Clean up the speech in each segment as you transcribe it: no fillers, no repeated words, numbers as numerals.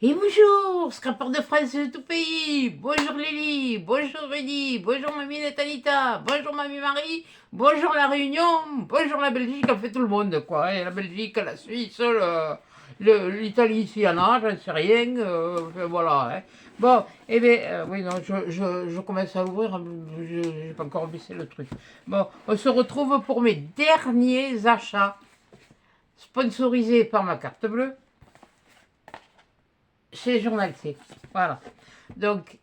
Et bonjour, scrapeur de France de tout pays. Bonjour Lily, bonjour Rudy, bonjour mamie Natalita, bonjour mamie Marie, bonjour la Réunion, bonjour la Belgique, on fait tout le monde quoi. Et la Belgique, la Suisse, l'Italie s'il y en a, j'en sais rien. Voilà. Hein. Bon, eh bien, oui, non, je commence à ouvrir, je n'ai pas encore baissé le truc. Bon, on se retrouve pour mes derniers achats sponsorisés par ma carte bleue. Chez Journal C. Voilà. Donc,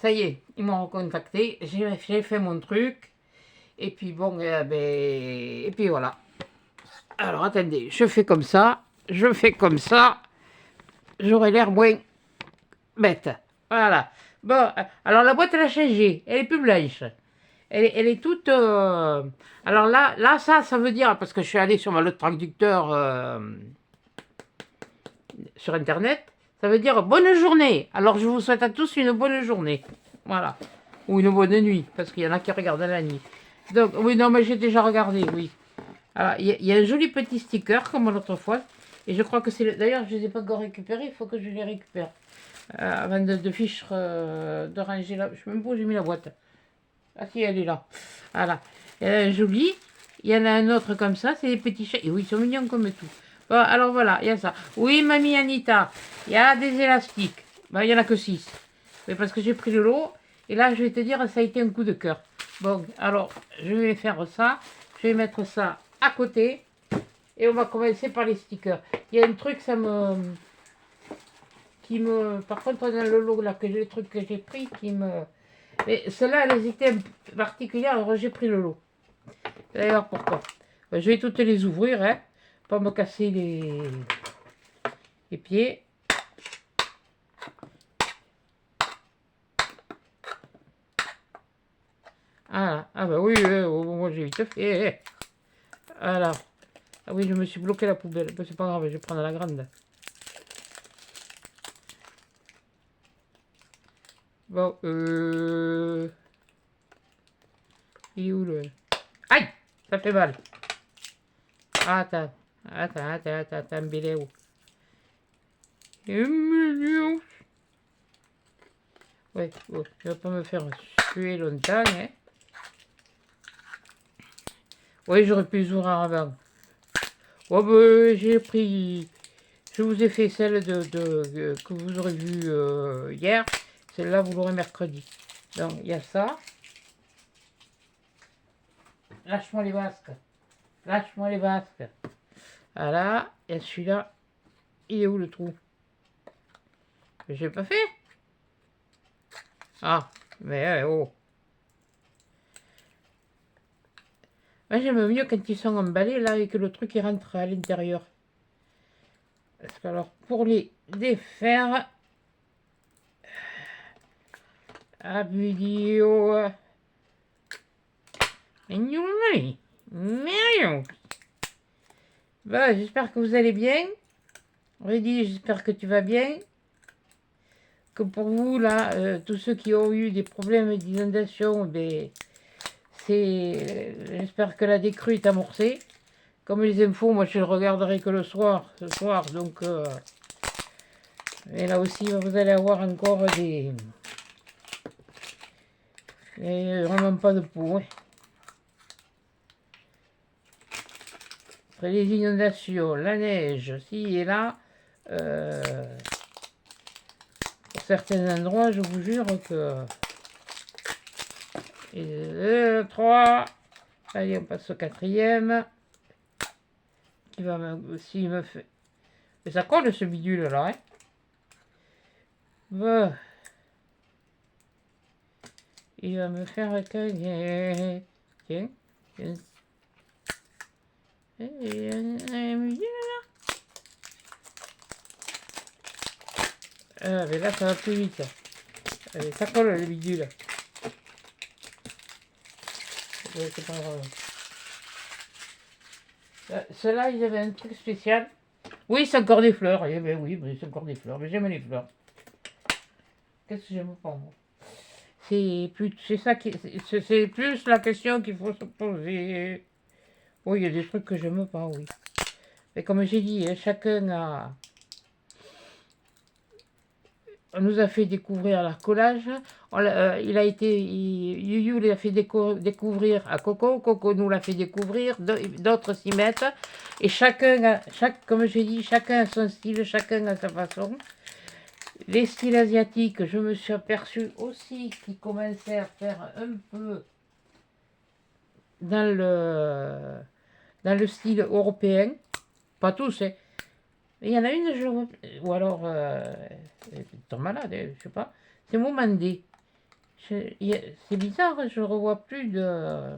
ça y est, ils m'ont recontacté. J'ai fait mon truc. Et puis bon, et puis voilà. Alors attendez, je fais comme ça. Je fais comme ça. J'aurai l'air moins bête. Voilà. Bon, alors la boîte elle a changé. Elle est plus blanche. Elle est toute. Alors là, ça veut dire, parce que je suis allé sur le traducteur sur Internet, ça veut dire bonne journée. Alors je vous souhaite à tous une bonne journée. Voilà. Ou une bonne nuit, parce qu'il y en a qui regardent la nuit. Donc, oui, non, mais j'ai déjà regardé, oui. Alors, il y a un joli petit sticker, comme l'autre fois. Et je crois que c'est... D'ailleurs, je ne les ai pas encore récupérés, il faut que je les récupère. Avant de fiche, de ranger là. Je ne sais même pas où j'ai mis la boîte. Ah si, elle est là. Voilà. Joli. Il y en a un autre comme ça, c'est des petits chats. Et oui, ils sont mignons comme tout. Bon, alors voilà, il y a ça. Oui, mamie Anita, il y a des élastiques. Ben, il n'y en a que 6. Mais parce que j'ai pris le lot. Et là, je vais te dire, ça a été un coup de cœur. Bon, alors, je vais faire ça. Je vais mettre ça à côté. Et on va commencer par les stickers. Il y a un truc, Par contre, dans le lot, là, les trucs que j'ai pris, Mais celles-là, elles étaient particulières, alors j'ai pris le lot. D'ailleurs, pourquoi? Je vais toutes les ouvrir, hein. Pas me casser les pieds. Ah, ah bah oui, moi j'ai vite fait. Voilà. Ah oui, je me suis bloqué la poubelle. Bah, c'est pas grave, je vais prendre la grande. Bon, il est où le... Aïe! Ça fait mal. Attends, Béléo. Ouais, bon, je vais pas me faire suer longtemps, hein. Oui, j'aurais pu les ouvrir avant. Oh, bah, j'ai pris... Je vous ai fait celle que vous aurez vue hier. Celle-là, vous l'aurez mercredi. Donc, il y a ça. Lâche-moi les basques. Lâche-moi les basques. Voilà. Et celui-là, il est où le trou? J'ai pas fait. Ah, mais oh. Moi, j'aime mieux quand ils sont emballés, là, et que le truc, il rentre à l'intérieur. Parce que, alors, pour les défaire... Ah, vidéo... Bah, j'espère que vous allez bien. Rudy, j'espère que tu vas bien. Que pour vous, là, tous ceux qui ont eu des problèmes d'inondation, ben, j'espère que la décrue est amorcée. Comme les infos, moi je ne regarderai que le soir, ce soir, donc... et là aussi, vous allez avoir encore des... vraiment pas de peau, hein. Après les inondations, la neige, ci et là, pour certains endroits, je vous jure que... Et 2, 3, allez, on passe au quatrième. Qui va aussi me faire... Mais ça colle ce bidule là, hein. Bon. Il va me faire caguer. Tiens, tiens. Ah, mais là, ça va plus vite. Allez, ça colle le bidule. Ouais, c'est pas grave. Ceux-là, ils avaient un truc spécial. Oui, c'est encore des fleurs. Eh ben oui, c'est encore des fleurs. Mais j'aime les fleurs. Qu'est-ce que j'aime pas, moi? C'est plus la question qu'il faut se poser. Oui, il y a des trucs que j'aime pas, oui. Mais comme j'ai dit, chacun a on nous a fait découvrir l'arcolage. Il a été, Yuyu l'a fait découvrir à Coco. Coco nous l'a fait découvrir. D'autres s'y mettent. Et comme j'ai dit, chacun a son style, chacun a sa façon. Les styles asiatiques, je me suis aperçu aussi qu'ils commençaient à faire un peu dans le style européen. Pas tous, hein. Il y en a une, ou alors, t'es malade, je sais pas. C'est Momandé. C'est bizarre, je ne revois plus de.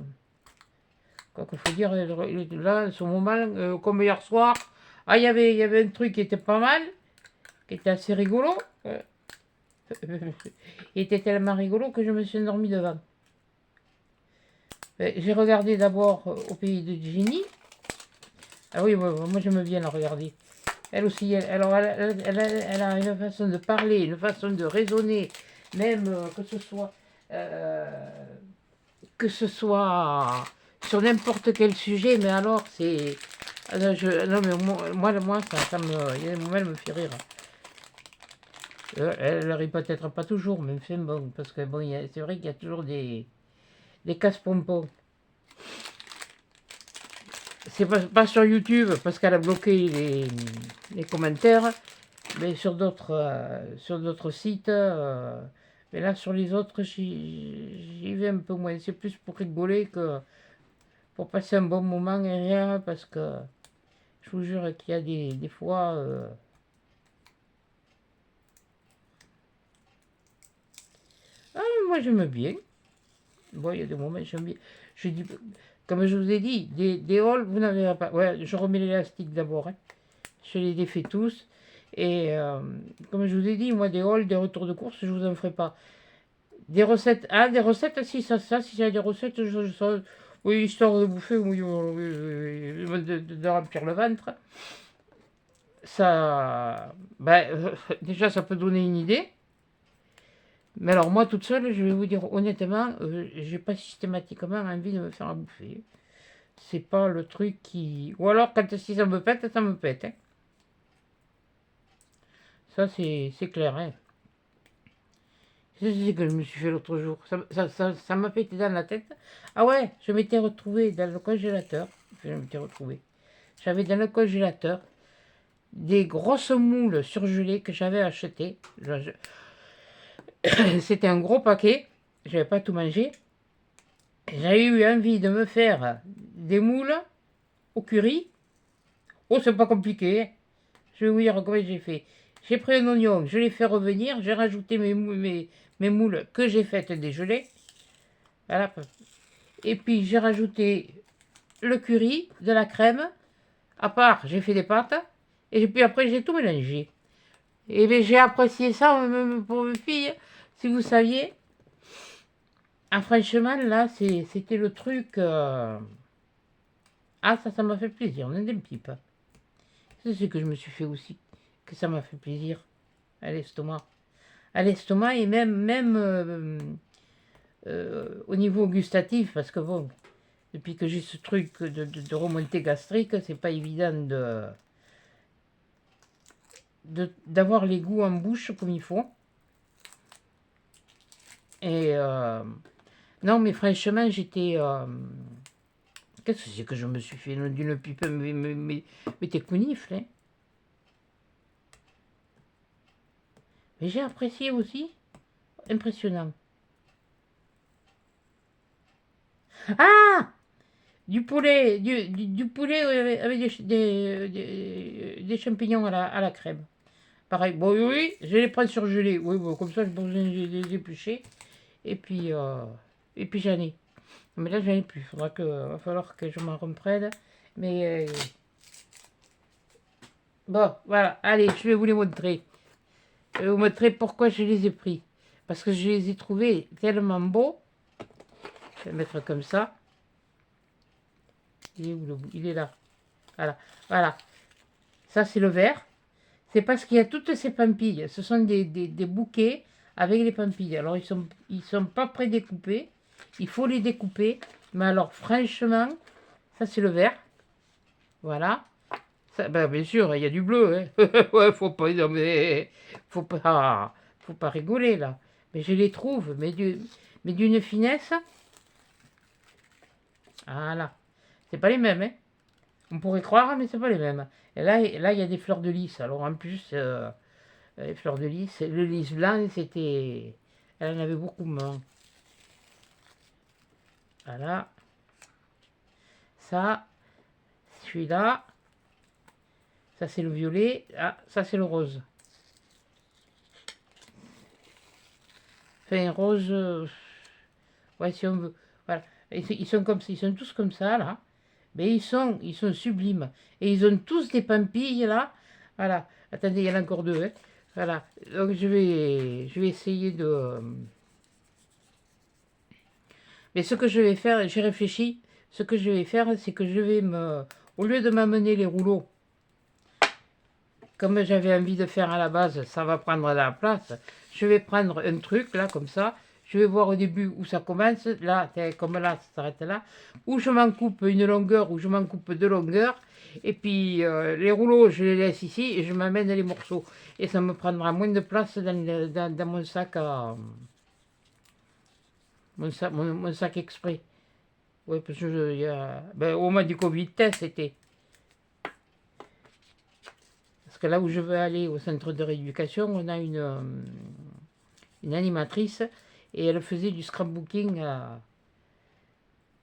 Quoi qu'il faut dire, là, ce moment, comme hier soir, il y avait un truc qui était pas mal, qui était assez rigolo. Il était tellement rigolo que je me suis endormi devant. J'ai regardé d'abord Au pays de Ginny. Ah oui, moi j'aime bien la regarder. Elle aussi, elle a une façon de parler, une façon de raisonner, même que ce soit sur n'importe quel sujet, mais alors c'est... Non, mais moi ça me... Il y a des moments, elle me fait rire. Elle rit peut-être pas toujours, mais c'est bon, parce que bon, c'est vrai qu'il y a toujours des casse-pompons. C'est pas sur YouTube, parce qu'elle a bloqué les commentaires, mais sur d'autres sites. Mais là, sur les autres, j'y vais un peu moins. C'est plus pour rigoler que pour passer un bon moment et rien, parce que je vous jure qu'il y a des fois... moi, j'aime bien. Bon, il y a des moments, j'aime bien. Je dis, comme je vous ai dit, des hauls, vous n'avez pas... Ouais, je remets l'élastique d'abord. Hein. Je les défais tous. Et comme je vous ai dit, moi, des hauls, des retours de course, je vous en ferai pas. Des recettes, si, si j'ai des recettes, oui, histoire de bouffer, oui, de remplir le ventre. Ça, déjà, ça peut donner une idée. Mais alors, moi, toute seule, je vais vous dire honnêtement, j'ai pas systématiquement envie de me faire à bouffer. C'est pas le truc qui... Ou alors, si ça me pète, ça me pète. Hein. Ça, c'est clair. Hein. C'est ce que je me suis fait l'autre jour. Ça m'a pété dans la tête. Ah ouais, je m'étais retrouvé dans le congélateur. J'avais dans le congélateur des grosses moules surgelées que j'avais achetées. C'était un gros paquet. J'avais pas tout mangé. J'avais eu envie de me faire des moules au curry. Oh, c'est pas compliqué. Je vais vous dire comment j'ai fait. J'ai pris un oignon, je l'ai fait revenir. J'ai rajouté mes moules que j'ai faites dégeler. Voilà. Et puis j'ai rajouté le curry, de la crème. À part, j'ai fait des pâtes. Et puis après, j'ai tout mélangé. Et bien, j'ai apprécié ça pour mes filles. Si vous saviez. Ah, franchement, là, c'était le truc... Ah, ça m'a fait plaisir. On a des pipes. C'est ce que je me suis fait aussi. Que ça m'a fait plaisir. À l'estomac. À l'estomac et même au niveau gustatif. Parce que bon, depuis que j'ai ce truc de remontée gastrique, c'est pas évident d'avoir les goûts en bouche comme il faut. Et non, mais franchement, j'étais... Qu'est-ce que c'est que je me suis fait d'une pipe? Mais t'es counifle, hein. Mais j'ai apprécié aussi. Impressionnant. Ah! Du poulet, du poulet avec des champignons à la crème. Pareil, bon, oui, je les prends surgelés. Oui, bon, comme ça, je n'ai pas besoin de les éplucher. Et puis j'en ai. Mais là, j'en ai plus. Va falloir que je m'en reprenne. Mais bon, voilà. Allez, je vais vous les montrer. Je vais vous montrer pourquoi je les ai pris. Parce que je les ai trouvés tellement beaux. Je vais le mettre comme ça. Il est où le bout? Il est là. Voilà. Voilà. Ça, c'est le vert. C'est parce qu'il y a toutes ces pampilles. Ce sont des bouquets avec les pampilles. Alors, ils sont pas prédécoupés. Il faut les découper. Mais alors, franchement, ça, c'est le vert. Voilà. Ça, bien sûr, il y a du bleu. Hein. Ouais, faut pas... Non, mais... Faut Faut pas rigoler, là. Mais je les trouve, mais d'une finesse. Voilà. C'est pas les mêmes, hein. On pourrait croire, mais c'est pas les mêmes. Et là, il y a des fleurs de lys. Alors, en plus, les fleurs de lys, le lys blanc, c'était... Elle en avait beaucoup moins. Voilà. Ça, celui-là. Ça, c'est le violet. Ah, ça, c'est le rose. Enfin, rose... ouais, si on veut. Voilà. Ils sont comme ça, ils sont tous comme ça, là. Mais ils sont sublimes. Et ils ont tous des pampilles, là. Voilà. Attendez, il y en a encore deux, hein. Voilà. Donc, je vais essayer de... Mais ce que je vais faire, j'ai réfléchi. Ce que je vais faire, c'est que je vais me... Au lieu de m'amener les rouleaux, comme j'avais envie de faire à la base, ça va prendre de la place. Je vais prendre un truc, là, comme ça. Je vais voir au début où ça commence. Là, comme là, ça s'arrête là. Où je m'en coupe une longueur, où je m'en coupe deux longueurs. Et puis, les rouleaux, je les laisse ici et je m'amène les morceaux. Et ça me prendra moins de place dans mon sac à... Mon sac exprès. Oui, parce que ben, au mois du Covid, c'était... Parce que là où je veux aller, au centre de rééducation, on a une animatrice et elle faisait du scrapbooking.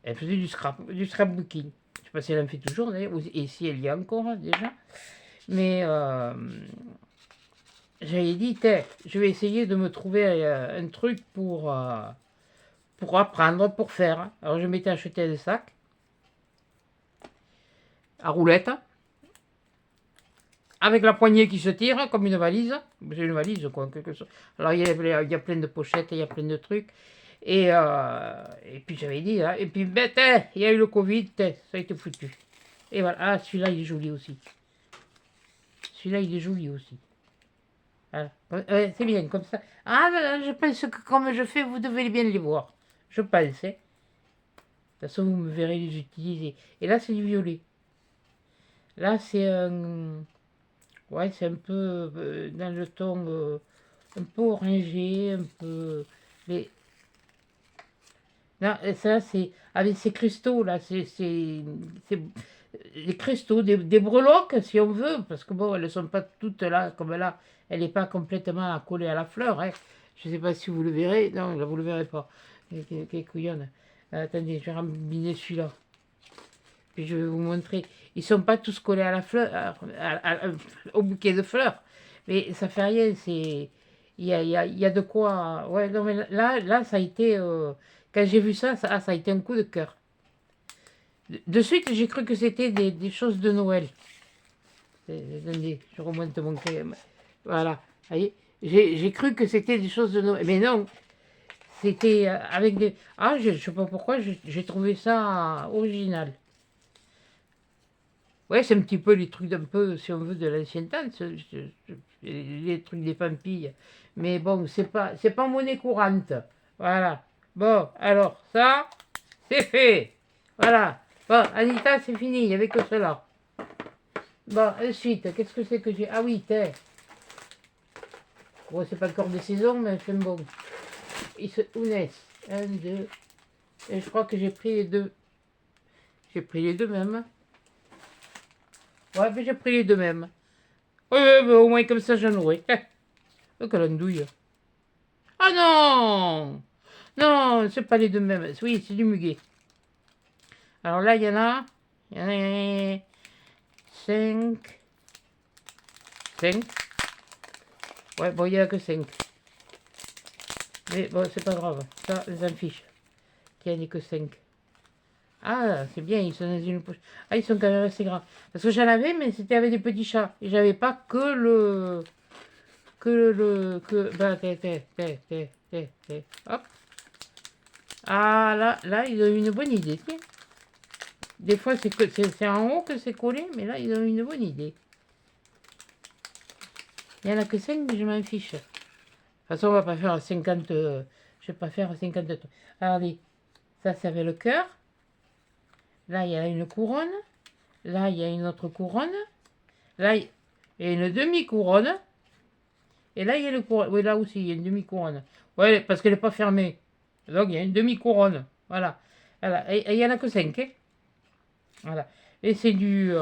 Elle faisait du scrapbooking. Je ne sais pas si elle en fait toujours, et si elle y est encore déjà. Mais j'avais dit, je vais essayer de me trouver un truc pour apprendre, pour faire. Alors je m'étais acheté un sac à roulettes, avec la poignée qui se tire, comme une valise. C'est une valise, quoi, en quelque sorte. Alors, il y a plein de pochettes, il y a plein de trucs. Et puis, j'avais dit, hein, et puis, ben, il y a eu le Covid, ça a été foutu. Et voilà, ah, celui-là, il est joli aussi. Celui-là, il est joli aussi. Voilà. Ouais, c'est bien, comme ça. Ah, ben, je pense que comme je fais, vous devez bien les voir. Je pense, hein. De toute façon, vous me verrez les utiliser. Et là, c'est du violet. Là, c'est un... Ouais, c'est un peu dans le ton un peu orangé, un peu... Mais... Non, ça, c'est avec ces cristaux, là, c'est les cristaux, des breloques, si on veut, parce que bon, elles ne sont pas toutes là, comme là, elle n'est pas complètement collée à la fleur, hein. Je ne sais pas si vous le verrez, non, là, vous ne le verrez pas. Quelle couillonne. Attendez, je vais rembobiner celui-là. Puis je vais vous montrer. Ils ne sont pas tous collés à la fleur, au bouquet de fleurs. Mais ça fait rien. Il y a de quoi. Ouais, non, mais là ça a été. Quand j'ai vu ça, ça a été un coup de cœur. De suite, j'ai cru que c'était des choses de Noël. Attendez, je remonte mon cœur. Voilà. Voyez, j'ai cru que c'était des choses de Noël. Mais non. C'était avec des. Ah, je ne sais pas pourquoi, j'ai trouvé ça original. Ouais, c'est un petit peu les trucs d'un peu, si on veut, de l'ancien temps, les trucs des pampilles. Mais bon, c'est pas monnaie courante. Voilà. Bon, alors, ça, c'est fait. Voilà. Bon, Anita, c'est fini, il n'y avait que cela. Bon, ensuite, qu'est-ce que c'est que j'ai... Ah oui, thé. Bon, c'est pas encore de saison, mais c'est bon. Ils se unissent. Un, deux. Et je crois que j'ai pris les deux. J'ai pris les deux même. Ouais, mais j'ai pris les deux mêmes. Ouais, mais au moins comme ça j'en aurai. Oh, quelle andouille. Ah non! Non, c'est pas les deux mêmes. Oui, c'est du muguet. Alors là, il y en a 5. 5. Ouais, bon, il n'y a que 5. Mais bon, c'est pas grave. Ça, les en fiche. Qu'il n'y en ait que 5. Ah, c'est bien, ils sont dans une poche. Ah, ils sont quand même assez grands. Parce que j'en avais, mais c'était avec des petits chats. Et j'avais pas que le... Bah, hop. Ah, là, ils ont une bonne idée, tiens. Des fois, c'est en haut que c'est collé, mais là, ils ont une bonne idée. Il n'y en a que 5, mais je m'en fiche. De toute façon, on va pas faire 50... je vais pas faire 50... Regardez, ça, c'est avec le cœur. Là, il y a une couronne. Là, il y a une autre couronne. Là, il y a une demi-couronne. Et là, il y a le couronne. Oui, là aussi, il y a une demi-couronne. Oui, parce qu'elle n'est pas fermée. Donc, il y a une demi-couronne. Voilà. Voilà. Et il n'y en a que 5. Hein. Voilà. Et c'est du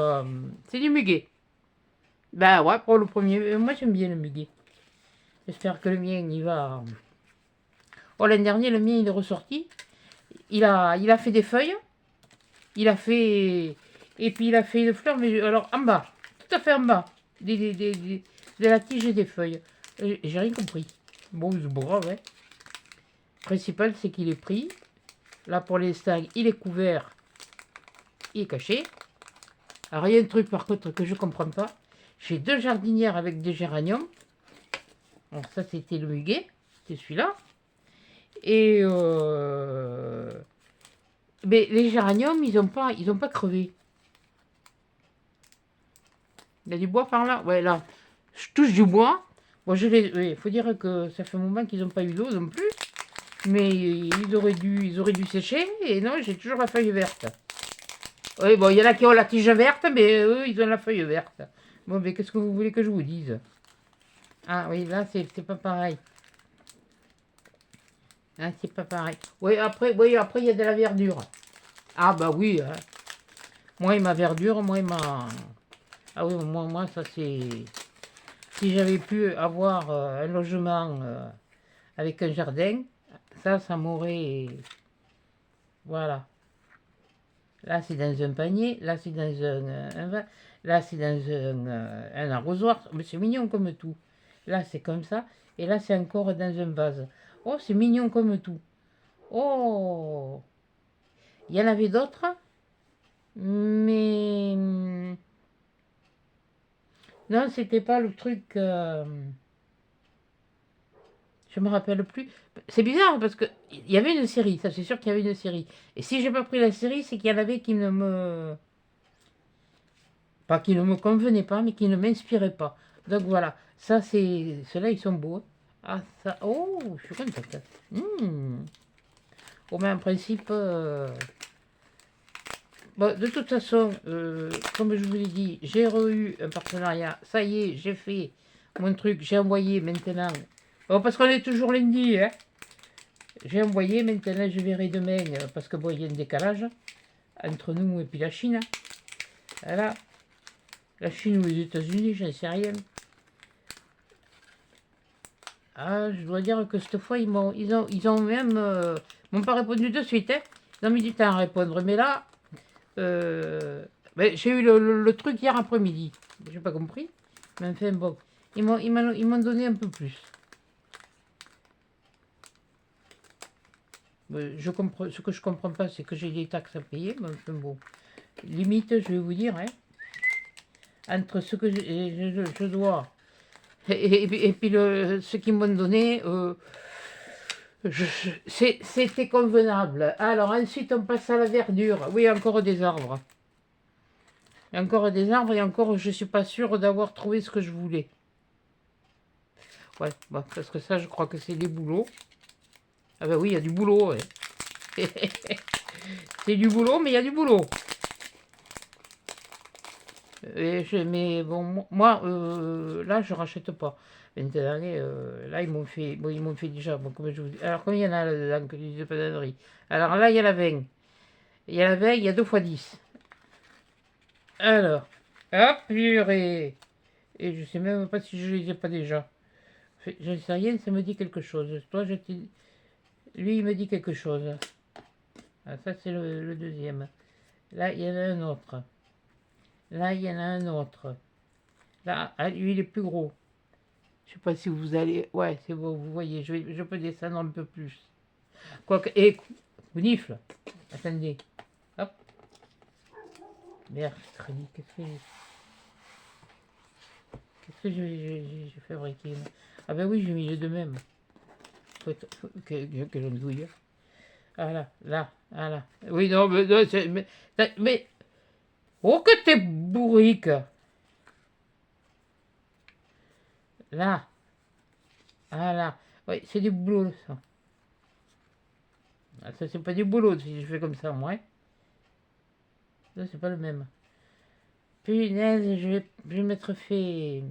muguet. Ben ouais, pour le premier. Moi, j'aime bien le muguet. J'espère que le mien, il va. Oh, l'année dernière, le mien, il est ressorti. Il a fait des feuilles. Il a fait. Et puis, il a fait une fleur, mais alors en bas. Tout à fait en bas. De la tige et des feuilles. J'ai rien compris. Bon, c'est pas grave, hein. Le principal, c'est qu'il est pris. Là, pour l'instant, il est couvert. Il est caché. Alors, il y a un truc, par contre, que je comprends pas. J'ai 2 jardinières avec des géraniums. Donc, ça, c'était le muguet. C'est celui-là. Et mais les géraniums, ils ont pas crevé. Il y a du bois par là. Ouais, là. Je touche du bois. Bon, il faut dire que ça fait un moment qu'ils n'ont pas eu d'eau non plus. Mais ils auraient dû sécher. Et non, j'ai toujours la feuille verte. Oui, bon, il y en a qui ont la tige verte, mais eux, ils ont la feuille verte. Bon, mais qu'est-ce que vous voulez que je vous dise? Ah oui, là, c'est pas pareil. Ah, c'est pas pareil. Oui, après, il y a de la verdure. Ah, bah oui. Hein. Moi, et ma verdure, moi, et ma... Ah oui, moi ça, c'est... Si j'avais pu avoir un logement avec un jardin, ça m'aurait... Voilà. Là, c'est dans un panier. Là, c'est dans là, c'est dans un arrosoir. Mais c'est mignon comme tout. Là, c'est comme ça. Et là, c'est encore dans un vase. Oh, c'est mignon comme tout. Oh, il y en avait d'autres. Mais... Non, c'était pas le truc... Je me rappelle plus. C'est bizarre parce que il y avait une série, ça c'est sûr qu'il y avait une série. Et si j'ai pas pris la série, c'est qu'il y en avait qui ne me... Pas qui ne me convenaient pas, mais qui ne m'inspiraient pas. Donc voilà, ça c'est... Ceux-là, ils sont beaux. Hein. Ah ça... Oh, je suis contente. Au même principe... Bon, de toute façon, comme je vous l'ai dit, j'ai eu un partenariat. Ça y est, j'ai fait mon truc. J'ai envoyé maintenant. Bon, parce qu'on est toujours lundi, hein. J'ai envoyé, maintenant je verrai demain, parce que bon, il y a un décalage entre nous et puis la Chine. Voilà. La Chine ou les États-Unis, j'en sais rien. Ah, je dois dire que cette fois, ils ont même... m'ont pas répondu de suite, hein. Ils ont mis du temps à répondre. Mais là, j'ai eu le truc hier après-midi. J'ai pas compris. Mais enfin, bon. Ils m'ont donné un peu plus. Ce que je comprends pas, c'est que j'ai des taxes à payer. Mais enfin, bon. Limite, je vais vous dire, hein, entre ce que je dois et puis ce qu'ils m'ont donné, c'était convenable. Alors ensuite, on passe à la verdure. Oui, encore des arbres. Il y a encore des arbres et encore, je suis pas sûre d'avoir trouvé ce que je voulais. Ouais, bon, parce que ça, je crois que c'est des boulots. Ah ben oui, il y a du boulot. Ouais. C'est du boulot, mais il y a du boulot. Mais bon, moi, là, je rachète pas. Maintenant, là, ils m'ont fait déjà. Bon, comme je vous dis. Alors, combien il y en a là-dedans que je disais pas d'annerie. Alors là, il y a la 20. Il y a la 20, il y a 2 fois 10. Alors, hop, purée. Et je sais même pas si je les ai pas déjà. Je ne sais rien, ça me dit quelque chose. Toi, lui, il me dit quelque chose. Ah, ça, c'est le deuxième. Là, il y en a un autre. Là, il y en a un autre. Là, ah, lui, il est plus gros. Je sais pas si vous allez... Ouais, c'est bon, vous voyez, je peux descendre un peu plus. Quoique... Et... Bonifle. Attendez. Hop. Mercredi, qu'est-ce que j'ai fabriqué? Ah ben oui, j'ai mis les deux mêmes. Quelle andouille. Ah là, là, ah là. Oui, non, mais... Non, mais... Oh, que t'es bourrique. Là. Ah là. Oui, c'est du boulot, ça. Ah, ça, c'est pas du boulot si je fais comme ça, moi. Hein. Ça, c'est pas le même. Punaise, je vais m'être fait...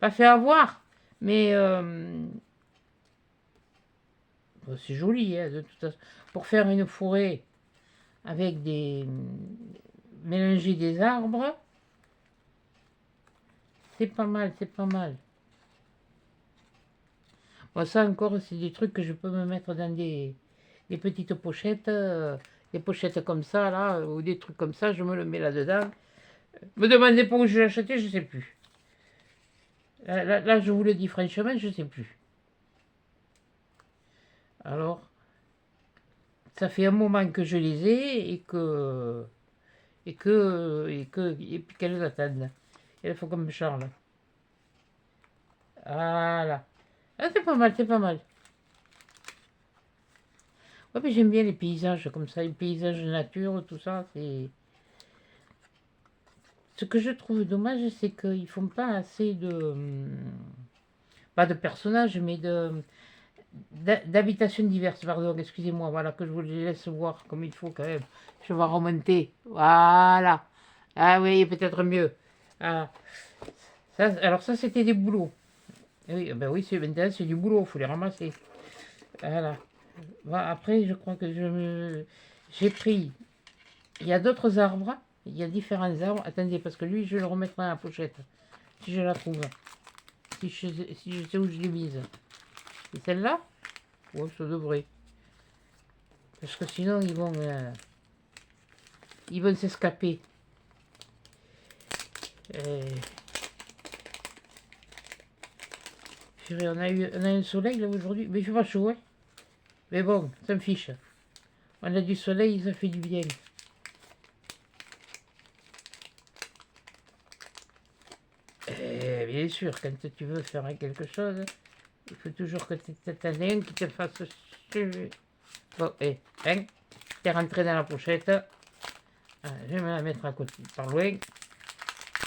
Pas fait avoir. Mais bon, c'est joli, hein, de toute façon. Pour faire une forêt avec des... mélanger des arbres, c'est pas mal, c'est pas mal. Bon, ça encore, c'est des trucs que je peux me mettre dans des petites pochettes, des pochettes comme ça, là, ou des trucs comme ça, je me le mets là-dedans. Me demandez pas où je l'ai acheté, je sais plus. Là, je vous le dis franchement, je sais plus. Alors, ça fait un moment que je les ai et puis qu'elles attendent. Et il faut qu'on me charle. Voilà. Ah, c'est pas mal, c'est pas mal. Ouais, mais j'aime bien les paysages comme ça, les paysages de nature, tout ça, c'est... Ce que je trouve dommage, c'est qu'ils font pas assez de... pas de personnages, mais d'habitations diverses, pardon, excusez-moi, voilà, que je vous les laisse voir comme il faut quand même. Je vais remonter, voilà. Ah oui, peut-être mieux. Ah. Ça, alors ça, c'était des boulots. Eh oui, ben oui, maintenant, c'est du boulot, il faut les ramasser. Voilà. Voilà, après, je crois que j'ai pris... Il y a d'autres arbres, il y a différents arbres. Attendez, parce que lui, je le remettrai dans la pochette, si je la trouve. Si je sais où je l'ai mise. C'est celle-là? Ouais, ça devrait. Parce que sinon, ils vont s'escaper. Purée, on a un soleil là aujourd'hui, mais il fait pas chaud, hein. Mais bon, ça me fiche. On a du soleil, ça fait du bien. Bien sûr, quand tu veux faire quelque chose, il faut toujours que tu t'en aies un qui te fasse... Bon, hein, t'es rentré dans la pochette. Je vais me la mettre à côté, par loin.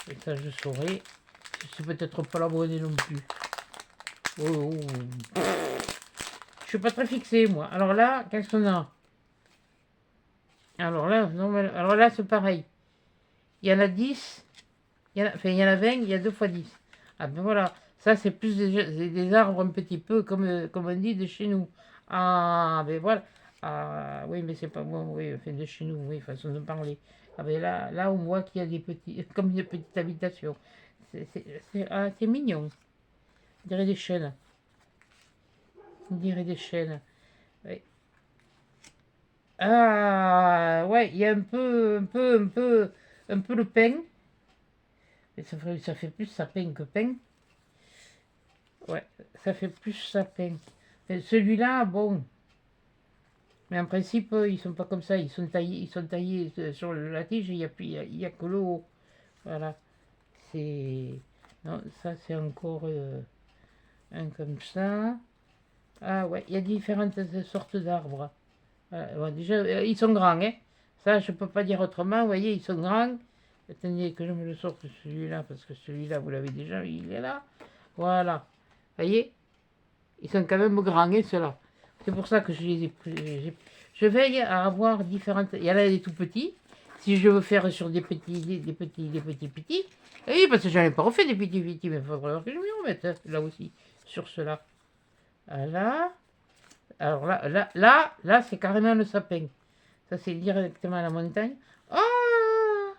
Et ça, je saurai. C'est peut-être pas la bonne non plus. Oh, oh. Je suis pas très fixé, moi. Alors là, qu'est-ce qu'on a? Alors là, non, alors là, c'est pareil. Il y en a 10. Enfin, il y en a 20, il y a 2 fois 10. Ah ben voilà. Ça, c'est plus des arbres un petit peu, comme on dit, de chez nous. Ah, ben voilà. Ah, oui, mais c'est pas bon, oui, enfin, de chez nous, oui, façon de parler. Ah ben là, on voit qu'il y a des petits, comme des petites habitations. C'est mignon. On dirait des chênes. On dirait des chênes. Oui. Ah, ouais, il y a un peu le pain. Mais ça fait plus sapin que pain. Ouais, ça fait plus sapin. Mais celui-là, bon. Mais en principe, ils sont pas comme ça. Ils sont taillés sur la tige et il y a que l'eau. Voilà. C'est... Non, ça c'est encore un comme ça. Ah ouais, il y a différentes sortes d'arbres. Voilà. Bon, déjà, ils sont grands, hein. Ça, je peux pas dire autrement. Vous voyez, ils sont grands. Attendez que je me le sorte celui-là, parce que celui-là, vous l'avez déjà, il est là. Voilà. Vous voyez, ils sont quand même grands, hein, ceux-là. C'est pour ça que je les ai pris. Je veille à avoir différentes... Il y en a des tout petits. Si je veux faire sur des petits. Oui, parce que j'en ai pas refait des petits, mais il faudrait que je m'y remette, hein, là aussi, sur cela. Voilà. Alors là, c'est carrément le sapin. Ça, c'est directement à la montagne. Oh!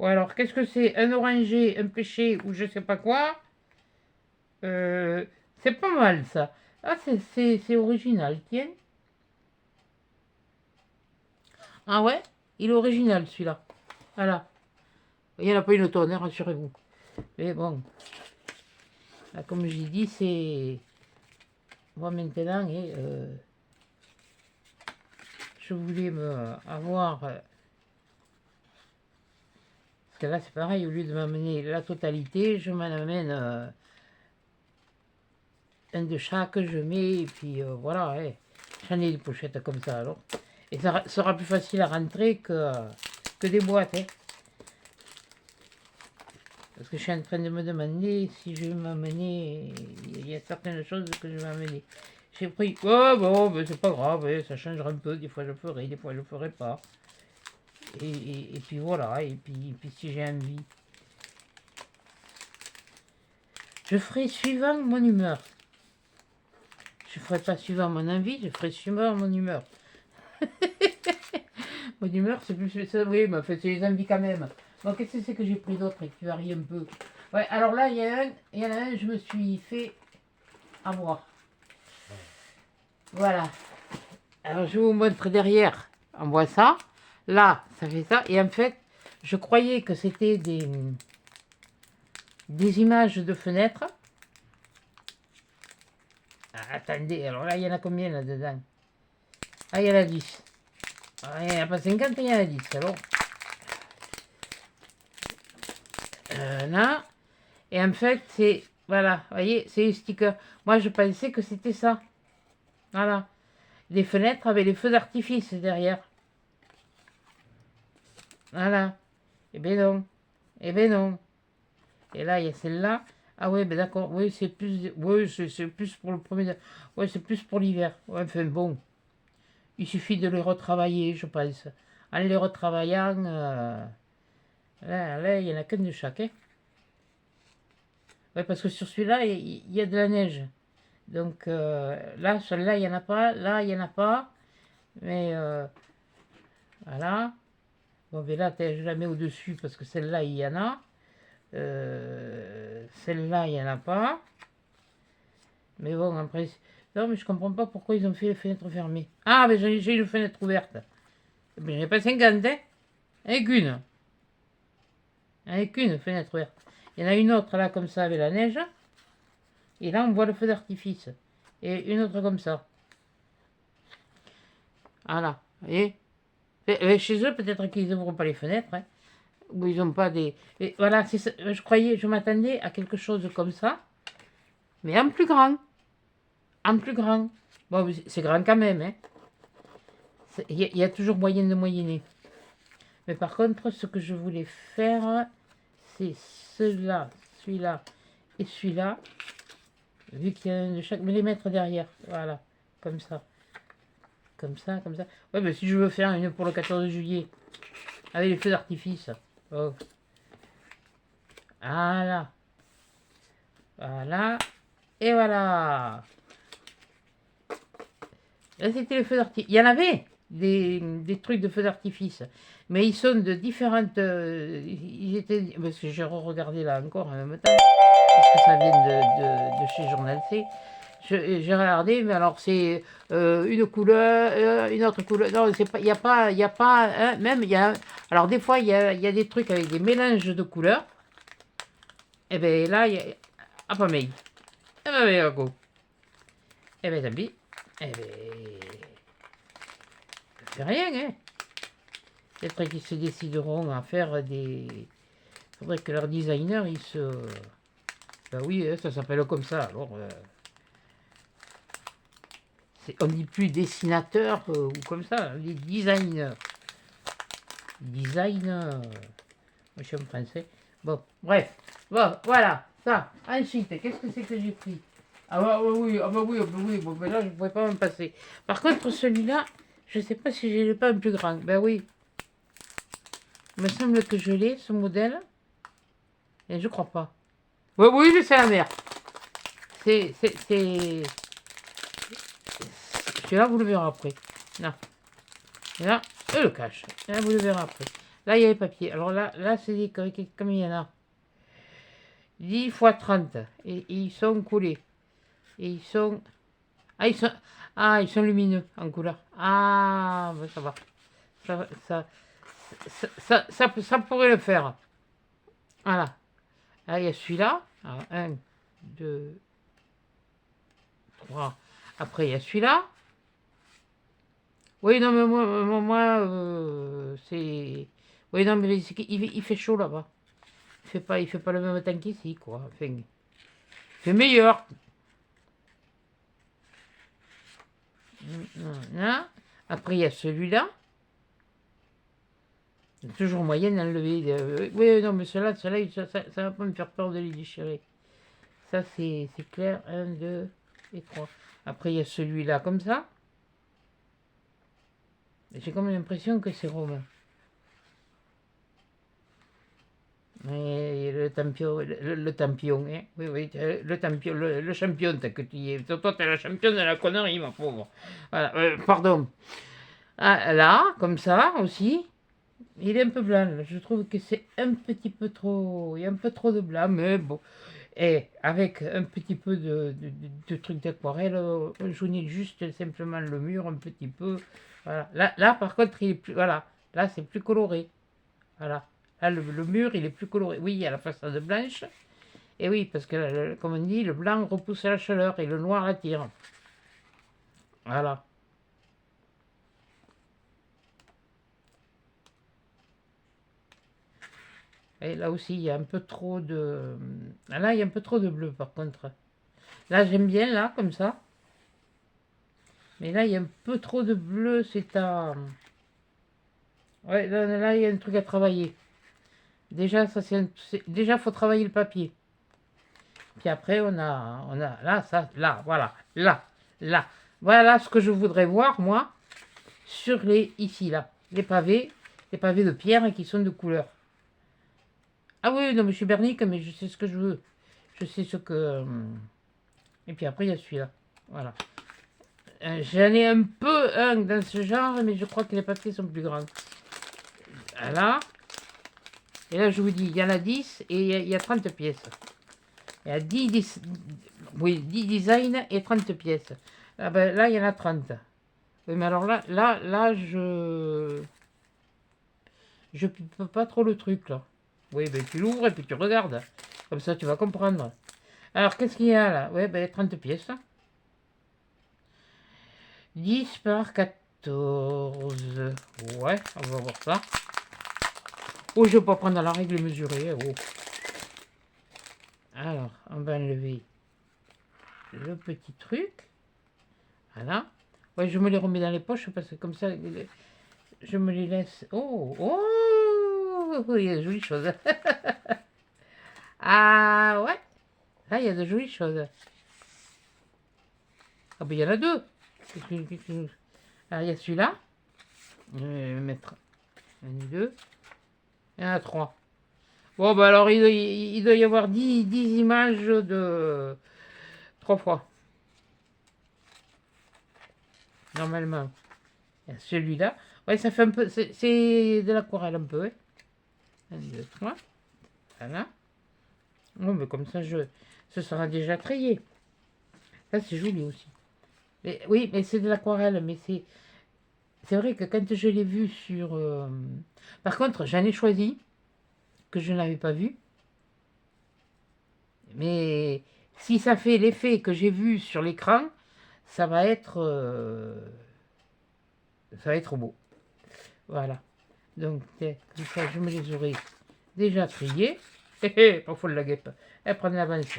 Ou alors, qu'est-ce que c'est? Un oranger, un pêcher ou je sais pas quoi? C'est pas mal, ça. Ah, c'est original, tiens. Ah ouais? Il est original, celui-là. Voilà. Il n'y en a pas une tonne, hein, rassurez-vous. Mais bon. Là, comme j'ai dit, c'est... Moi, maintenant, je voulais avoir... parce que là, c'est pareil, au lieu de m'amener la totalité, je m'en amène un de chaque, je mets, et puis voilà, hein. J'en ai des pochettes comme ça, alors. Et ça sera plus facile à rentrer que des boîtes, hein. Parce que je suis en train de me demander si je vais m'amener... Il y a certaines choses que je vais amener. J'ai pris... Oh bon, ben c'est pas grave, hein, ça changera un peu. Des fois je ferai, des fois je ferai pas. Et puis voilà, et puis si j'ai envie. Je ferai suivant mon humeur. Je ferai pas suivant mon envie, je ferai suivant mon humeur. Mon humeur, c'est plus... Oui, mais en fait, c'est les envies quand même. Bon, qu'est-ce que c'est que j'ai pris d'autre et qui varie un peu? Ouais, alors là, il y en a un, je me suis fait avoir. Voilà. Alors, je vous montre derrière. On voit ça. Là, ça fait ça. Et en fait, je croyais que c'était des images de fenêtres. Ah, attendez, alors là, il y en a combien là-dedans? Ah, il y en a 10. Ah, il n'y en a pas 50, il y en a 10. Alors, là. Et en fait, c'est... Voilà, vous voyez, c'est les stickers. Moi, je pensais que c'était ça. Voilà. Des fenêtres avec les feux d'artifice derrière. Voilà. Eh ben non. Eh ben non. Et là, il y a celle-là. Ah ouais, ben d'accord. Oui, c'est plus... Oui, c'est plus pour le premier... Oui, c'est plus pour l'hiver. Ouais, enfin bon. Il suffit de les retravailler, je pense. En les retravaillant... Là, il n'y en a qu'un de chaque. Hein. Ouais, parce que sur celui-là, il y a de la neige. Donc là, celui-là, il n'y en a pas. Là, il n'y en a pas. Mais voilà. Bon, mais là, je la mets au-dessus parce que celle-là, il y en a. Celle-là, il n'y en a pas. Mais bon, après... Non, mais je comprends pas pourquoi ils ont fait les fenêtres fermées. Ah, mais j'ai une fenêtre ouverte. Mais j'ai pas 50, hein. Avec une. Avec une fenêtre ouverte. Il y en a une autre là, comme ça, avec la neige. Et là, on voit le feu d'artifice. Et une autre comme ça. Voilà. Vous voyez? Et chez eux, peut-être qu'ils n'ouvrent pas les fenêtres. Hein. Ou ils n'ont pas des... Et voilà, ça. Je croyais, je m'attendais à quelque chose comme ça. Mais en plus grand. En plus grand. Bon, c'est grand quand même. Hein. Il y a toujours moyen de moyenner. Mais par contre, ce que je voulais faire, c'est celui-là et celui-là. Vu qu'il y a un de chaque, mais les mettre derrière. Voilà, comme ça. Comme ça, comme ça. Ouais, mais si je veux faire une pour le 14 juillet, avec les feux d'artifice. Oh. Voilà. Voilà. Et voilà. Là, c'était les feux d'artifice. Il y en avait des trucs de feux d'artifice. Mais ils sont de différentes... ils étaient... Parce que j'ai regardé là encore en même temps. Parce que ça vient de chez Journal C. J'ai regardé, mais alors c'est une couleur, une autre couleur. Non, c'est pas, il y a pas, hein, même il y a. Alors des fois il y a des trucs avec des mélanges de couleurs. Et ben là, il y a, ah pas mail. Eh ben go. Eh ben tant pis. Eh ben, ça fait rien, hein. Peut-être qu'ils se décideront à faire des. Faudrait que leur designer il se. Ben oui, ça s'appelle comme ça. Alors. On dit plus dessinateur ou comme ça, on dit designer. Designer. Moi, je suis en français. Bon, bref. Bon, voilà, ça. Ensuite, qu'est-ce que c'est que j'ai pris? Ah bah oui, ah bah oui, ah bah oui. Bon, ben là, je ne pourrais pas m'en passer. Par contre, celui-là, je ne sais pas si j'ai le pas un plus grand. Ben oui. Il me semble que je l'ai, ce modèle. Et je crois pas. Oui, oui, c'est la mer. C'est... Celui-là, vous le verrez après. Là. Et là, je le cache. Là, vous le verrez après. Là, il y a les papiers. Alors là c'est des comme il y en a. 10 x 30. Et ils sont coulés. Et ils sont... ils sont lumineux en couleur. Ah, ben ça va. Ça pourrait le faire. Voilà. Là, il y a celui-là. 1, 2, 3. Après, il y a celui-là. Oui, non, mais moi c'est... Oui, non, mais il fait chaud là-bas. Il fait pas le même temps qu'ici, quoi. Enfin, il fait meilleur. Après, il y a celui-là. Toujours moyen d'enlever. Oui, non, mais cela ça va pas me faire peur de les déchirer. Ça, c'est clair. 1, 2 et 3. Après, il y a celui-là comme ça. J'ai comme l'impression que c'est romain. Et le tampion, le tampion, hein. Oui, oui, le tampion, le champion, t'as que tu y es. Toi, t'es la championne de la connerie, ma pauvre. Voilà, pardon. Ah, là, comme ça aussi, il est un peu blanc. Là. Je trouve que c'est un petit peu trop. Il y a un peu trop de blanc, mais bon. Et avec un petit peu de truc d'aquarelle, on jaunit juste simplement le mur un petit peu. Voilà. Là, par contre, il est plus. Voilà. Là, c'est plus coloré. Voilà. Là, le mur, il est plus coloré. Oui, il y a la façade blanche. Et oui, parce que, comme on dit, le blanc repousse la chaleur et le noir attire. Voilà. Et là aussi, il y a un peu trop de... Ah, là, il y a un peu trop de bleu, par contre. Là, j'aime bien, là, comme ça. Mais là, il y a un peu trop de bleu, c'est à... Ouais, là, il y a un truc à travailler. Déjà, ça, déjà, faut travailler le papier. Puis après, on a là, ça, là, voilà, là, là. Voilà ce que je voudrais voir, moi, sur ici, là. Les pavés de pierre qui sont de couleur. Ah oui, non, mais je suis bernique, mais je sais ce que je veux. Je sais ce que... Et puis après, il y a celui-là. Voilà. J'en ai un peu un dans ce genre, mais je crois que les papiers sont plus grands. Voilà. Et là, je vous dis, il y en a 10 et il y a 30 pièces. Il y a 10 oui, 10 designs et 30 pièces. Ah ben, là, il y en a 30. Oui, mais alors là, je peux pas trop le truc, là. Oui, ben tu l'ouvres et puis tu regardes. Comme ça, tu vas comprendre. Alors, qu'est-ce qu'il y a là? Oui, ben 30 pièces. 10 par 14. Ouais, on va voir ça. Oh, je vais pas prendre la règle mesurée. Oh. Alors, on va enlever le petit truc. Voilà. Ouais, je me les remets dans les poches parce que comme ça, je me les laisse. Oh, oh, il y a de jolies choses. Ah ouais, là, il y a de jolies choses. Ah ben, il y en a deux. Alors, il y a celui-là. Je vais mettre un, deux. Il y en a trois. Bon, bah alors, il doit y avoir 10 images de 3 fois. Normalement. Il y a celui-là. Ouais, ça fait un peu... C'est de l'aquarelle un peu. Hein. 1, 2, 3. Voilà. Bon, mais comme ça, ce sera déjà trié. Ça, c'est joli aussi. Mais, oui, mais c'est de l'aquarelle. Mais c'est vrai que quand je l'ai vu sur... Par contre, j'en ai choisi que je n'avais pas vu. Mais si ça fait l'effet que j'ai vu sur l'écran, ça va être... ça va être beau. Voilà. Donc, comme ça, je me les aurai déjà triés. Pas folle la guêpe. Elle prend l'avance.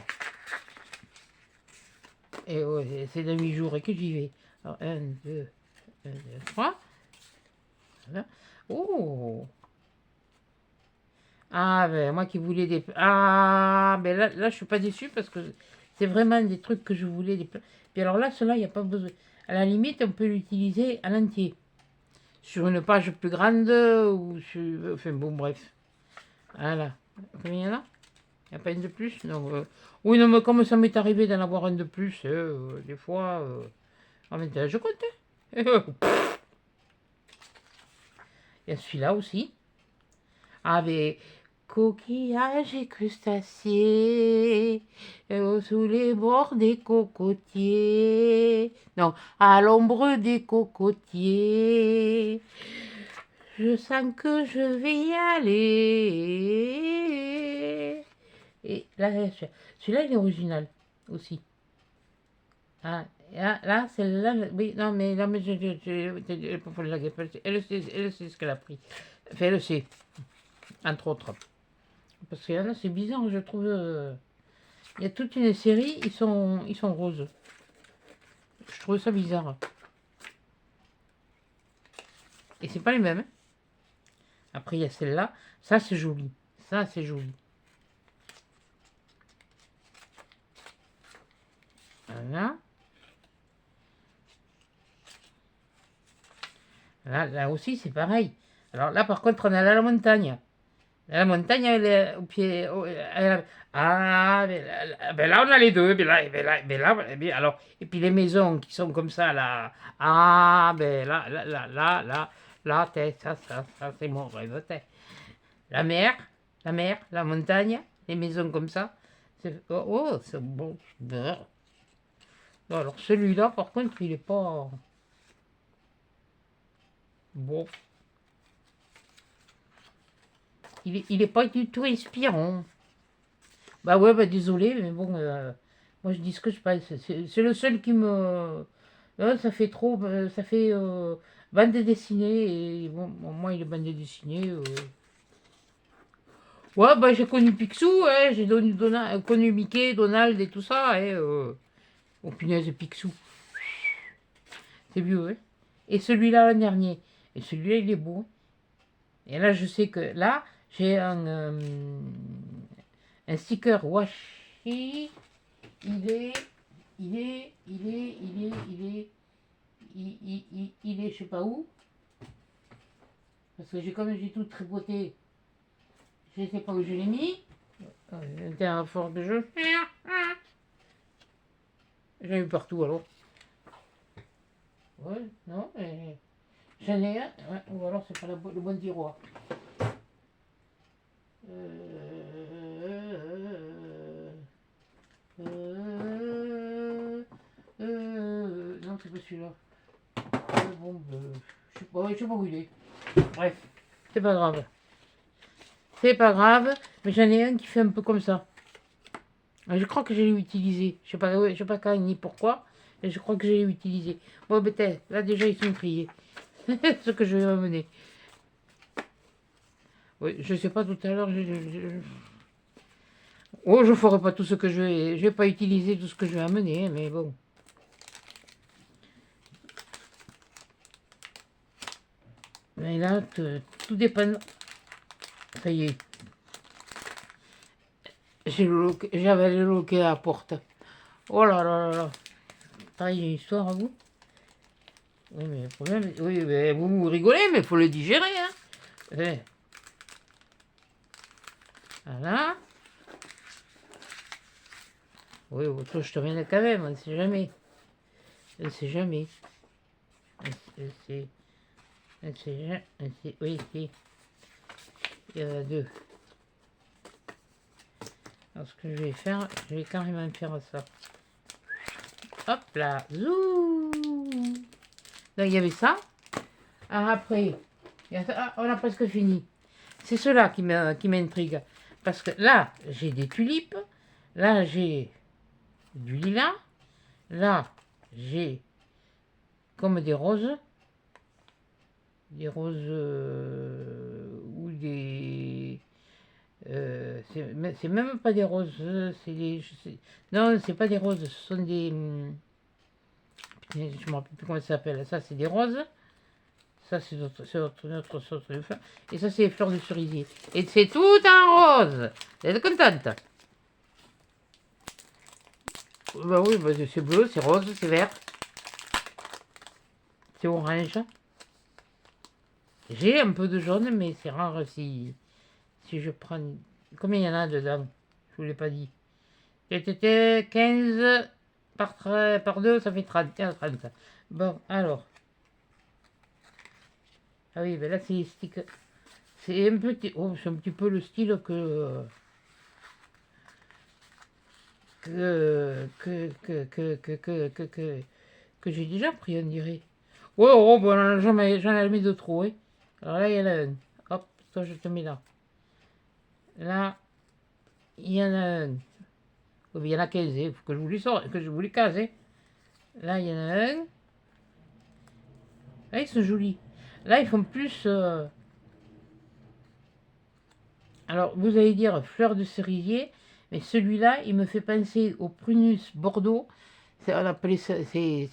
Et ouais, c'est dans 8 jours et que j'y vais. Alors, 1, 2, 3. Voilà. Oh! Ah, ben, moi qui voulais des... Ah, ben là, je suis pas déçue parce que c'est vraiment des trucs que je voulais. Puis alors là, cela, il n'y a pas besoin. À la limite, on peut l'utiliser à l'entier. Sur une page plus grande ou sur... Enfin, bon, bref. Voilà. Combien il y en a? Il n'y a pas une de plus? Non. Oui, non, mais comme ça m'est arrivé d'en avoir un de plus, des fois... En même temps, je comptais. Il y a celui-là aussi. Ah, mais coquillages et crustacés sous les bords des cocotiers. Non, à l'ombre des cocotiers. Je sens que je vais y aller. Et là, celui-là, il est original aussi. Ah, là, celle-là, oui, non, mais là, mais elle sait ce qu'elle a pris. Enfin, elle sait, entre autres. Parce que là, c'est bizarre, je trouve. Il y a toute une série, ils sont roses. Je trouve ça bizarre. Et c'est pas les mêmes. Hein. Après, il y a celle-là. Ça, c'est joli. Ça, c'est joli. Voilà. Là aussi, c'est pareil. Alors là, par contre, on a la montagne. La montagne, elle est au pied. Ah, ben là, on a les deux. Alors, et puis les maisons qui sont comme ça, là. Ah, ben là, ça, c'est mon rêve. La mer, la montagne, les maisons comme ça. C'est bon. Ben, alors, celui-là, par contre, il est pas. Bon. Il est pas du tout inspirant. Bah ouais, bah désolé, mais bon, moi je dis ce que je pense. C'est le seul qui me. Ça fait trop. Ça fait bande dessinée. Et bon, moi, il est bande dessinée. Ouais, bah j'ai connu Picsou, hein, j'ai connu Mickey, Donald et tout ça. Oh punaise, Picsou. C'est vieux, hein. Et celui-là, l'an dernier. Et celui-là, il est beau. Et là, je sais que là, j'ai un sticker washi. Il est, il est, il est, il est, il est, il est, je sais pas où. Parce que comme j'ai tout tripoté, je sais pas où je l'ai mis. C'était un fort de jeu. J'en ai eu partout alors. Ouais, non, j'en ai un. Ouais, ou alors c'est pas le bon tiroir. Non, c'est pas celui-là. Bon, je sais pas où il est. Bref, c'est pas grave. C'est pas grave, mais j'en ai un qui fait un peu comme ça. Je crois que je l'ai utilisé. Je sais pas quand ni pourquoi, mais je crois que je l'ai utilisé. Bon, peut-être. Là, déjà, ils sont triés. Ce que je vais amener. Oui, je sais pas tout à l'heure. Oh, je ferai pas tout ce que je vais. Je vais pas utiliser tout ce que je vais amener, mais bon. Mais là, tout dépend. Ça y est. J'avais le loquet à la porte. Oh là là là là. Pareil, une histoire à vous. Oui, mais le problème, oui, mais vous rigolez, mais il faut le digérer, hein. Voilà. Oui, toi, je te reviens quand même, on ne sait jamais. On ne sait jamais. Oui, si. Il y en a deux. Alors, ce que je vais faire, je vais carrément faire ça. Hop là, zou. Donc, il y avait ça. Alors, après, on a presque fini. C'est cela qui m'intrigue. Parce que là, j'ai des tulipes. Là, j'ai du lilas. Là, j'ai comme des roses. Des roses ou des... c'est même pas des roses. C'est des... non, c'est pas des roses. Ce sont des... je me rappelle plus comment ça s'appelle. Ça, c'est des roses. Ça, c'est notre sorte de fleur. Et ça, c'est les fleurs de cerisier. Et c'est tout en rose. Vous êtes contente? Bah oui, bah c'est bleu, c'est rose, c'est vert. C'est orange. J'ai un peu de jaune, mais c'est rare si je prends... Combien il y en a dedans? Je vous l'ai pas dit. C'était 15 par 2, ça fait 30. 30. Bon, alors. Ah oui, ben là, c'est les stickers. C'est un petit... Oh, c'est un petit peu le style que j'ai déjà pris, on dirait. Ouais, oh, bon, j'en ai mis de trop, hein. Alors là, il y en a un. Hop, toi, je te mets là. Là, il y en a un. Oh, il y en a 15, il faut que je vous les sorte, que je vous les case, hein. Là, il y en a un. Là, ils sont jolis. Là, ils font plus... Alors, vous allez dire fleur de cerisier, mais celui-là, il me fait penser au prunus bordeaux. On appelait ça... Il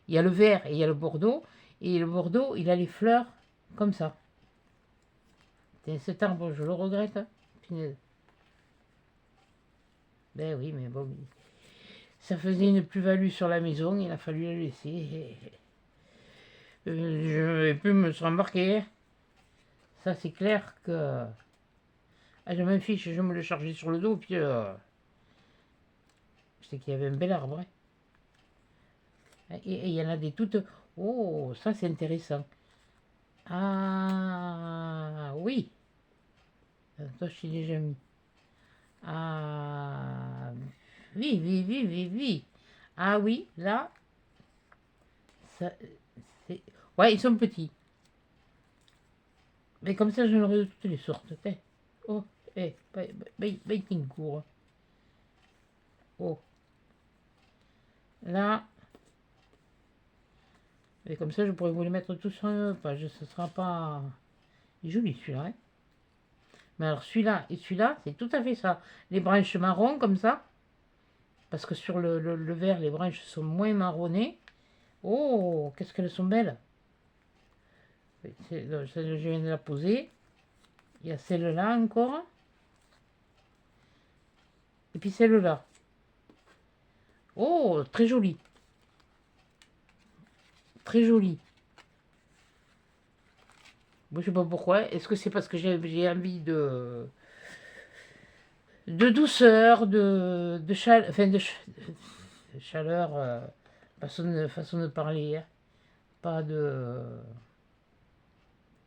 y a le vert et il y a le bordeaux. Et le bordeaux, il a les fleurs comme ça. Cet arbre, je le regrette. Hein. Ben oui, mais bon... Ça faisait une plus-value sur la maison, il a fallu la laisser. Je ne vais plus me rembarquer. Ça, c'est clair que... Ah, je m'en fiche, je me le chargeais sur le dos, puis je sais qu'il y avait un bel arbre. Hein. Et il y en a des toutes. Oh, ça c'est intéressant. Ah oui, toi je suis déjà mis. Ah oui, oui, oui, oui, oui. Ah oui, là, ça, c'est... Ouais, ils sont petits. Mais comme ça, j'en aurai de toutes les sortes. Eh. Oh, eh, court. Oh, là, et comme ça, je pourrais vous les mettre tous sur une page. Ce sera pas... Il est joli celui-là, hein. Mais alors celui-là et celui-là, c'est tout à fait ça. Les branches marron comme ça. Parce que sur le vert, les branches sont moins marronnées. Oh, qu'est-ce qu'elles sont belles. Celle, je viens de la poser. Il y a celle-là encore. Et puis celle-là. Oh, très jolie. Très jolie. Moi, je sais pas pourquoi. Est-ce que c'est parce que j'ai envie de douceur, de chaleur, enfin de chaleur, façon de parler, hein. Pas de...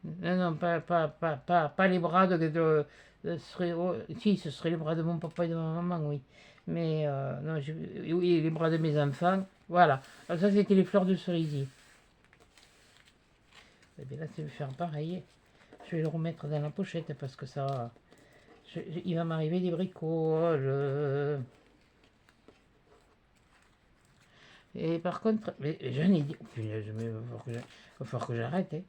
Non, non, pas les bras si, ce serait les bras de mon papa et de ma maman, oui. Mais non, oui, les bras de mes enfants. Voilà. Alors ça, c'était les fleurs de cerisier. Et bien là, je vais faire pareil. Je vais le remettre dans la pochette parce que ça... il va m'arriver des bricoles. Et par contre, mais j'en ai dit... Oh, punaise, mais il va falloir que j'arrête, hein.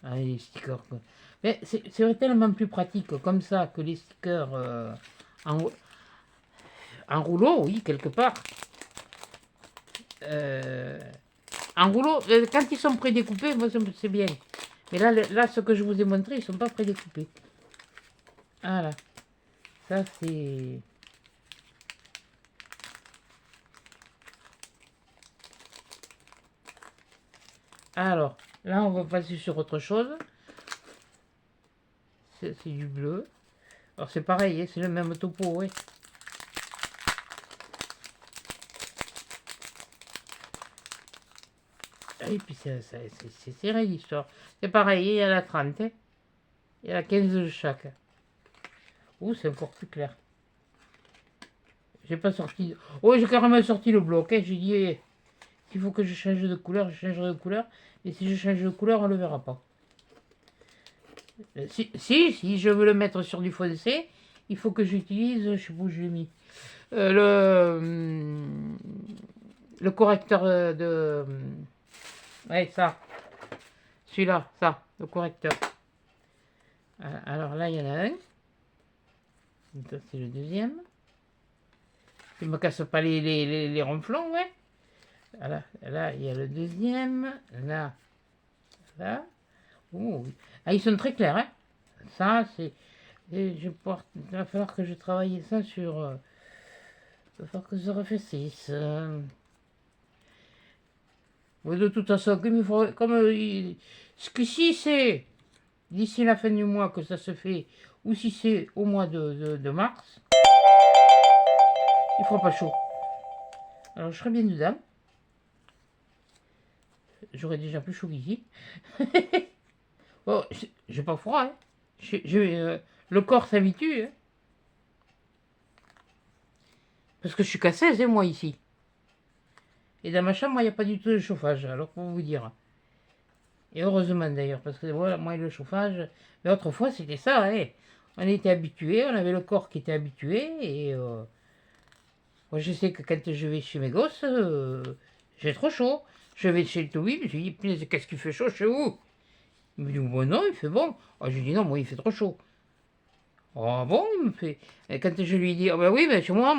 Ah, les stickers, quoi. Mais c'est tellement plus pratique comme ça que les stickers en, en rouleau, oui, quelque part. Euh, en rouleau, quand ils sont prédécoupés, moi, c'est bien. Mais là, ce que je vous ai montré, ils ne sont pas prédécoupés. Voilà. Ça, c'est... Alors, là, on va passer sur autre chose. C'est du bleu. Alors, c'est pareil, hein, c'est le même topo, ouais. Et puis, c'est serré, l'histoire. C'est pareil, il y a la 30, hein. Il y a la 15 de chaque. Ouh, c'est encore plus clair. J'ai pas sorti... Oh, j'ai carrément sorti le bloc, hein. J'ai dit, s'il faut que je change de couleur, je changerai de couleur. Et si je change de couleur, on le verra pas. Si je veux le mettre sur du foncé, il faut que j'utilise, je sais pas où je l'ai mis, le correcteur de... Ouais, ça. Celui-là, ça, le correcteur. Alors là, il y en a un. Ça, c'est le deuxième. Je me casse pas les ronflons, ouais. Là, il y a le deuxième. Là. Là. Oh, oui. Ah, ils sont très clairs, hein. Ça, c'est... il va falloir que je travaille ça sur... il va falloir que je réfléchisse. Oui, de toute façon, comme si c'est d'ici la fin du mois que ça se fait, ou si c'est au mois de mars, il fera pas chaud. Alors je serai bien dedans. J'aurai déjà plus chaud qu'ici. Oh, j'ai pas froid, hein. Le corps s'habitue, hein. Parce que je suis qu'à 16, hein, moi, ici. Et dans ma chambre, il n'y a pas du tout de chauffage, alors pour vous dire. Et heureusement d'ailleurs, parce que voilà, moi, le chauffage... Mais autrefois, c'était ça, hein. On était habitués, on avait le corps qui était habitué, et... moi, je sais que quand je vais chez mes gosses, j'ai trop chaud. Je vais chez le Toby, je lui dis, punaise, qu'est-ce qu'il fait chaud chez vous? Il me dit, bon, non, il fait bon. Ah, je lui dis, non, moi, il fait trop chaud. Ah bon, il me fait. Et quand je lui dis, ah ben oui, ben chez moi,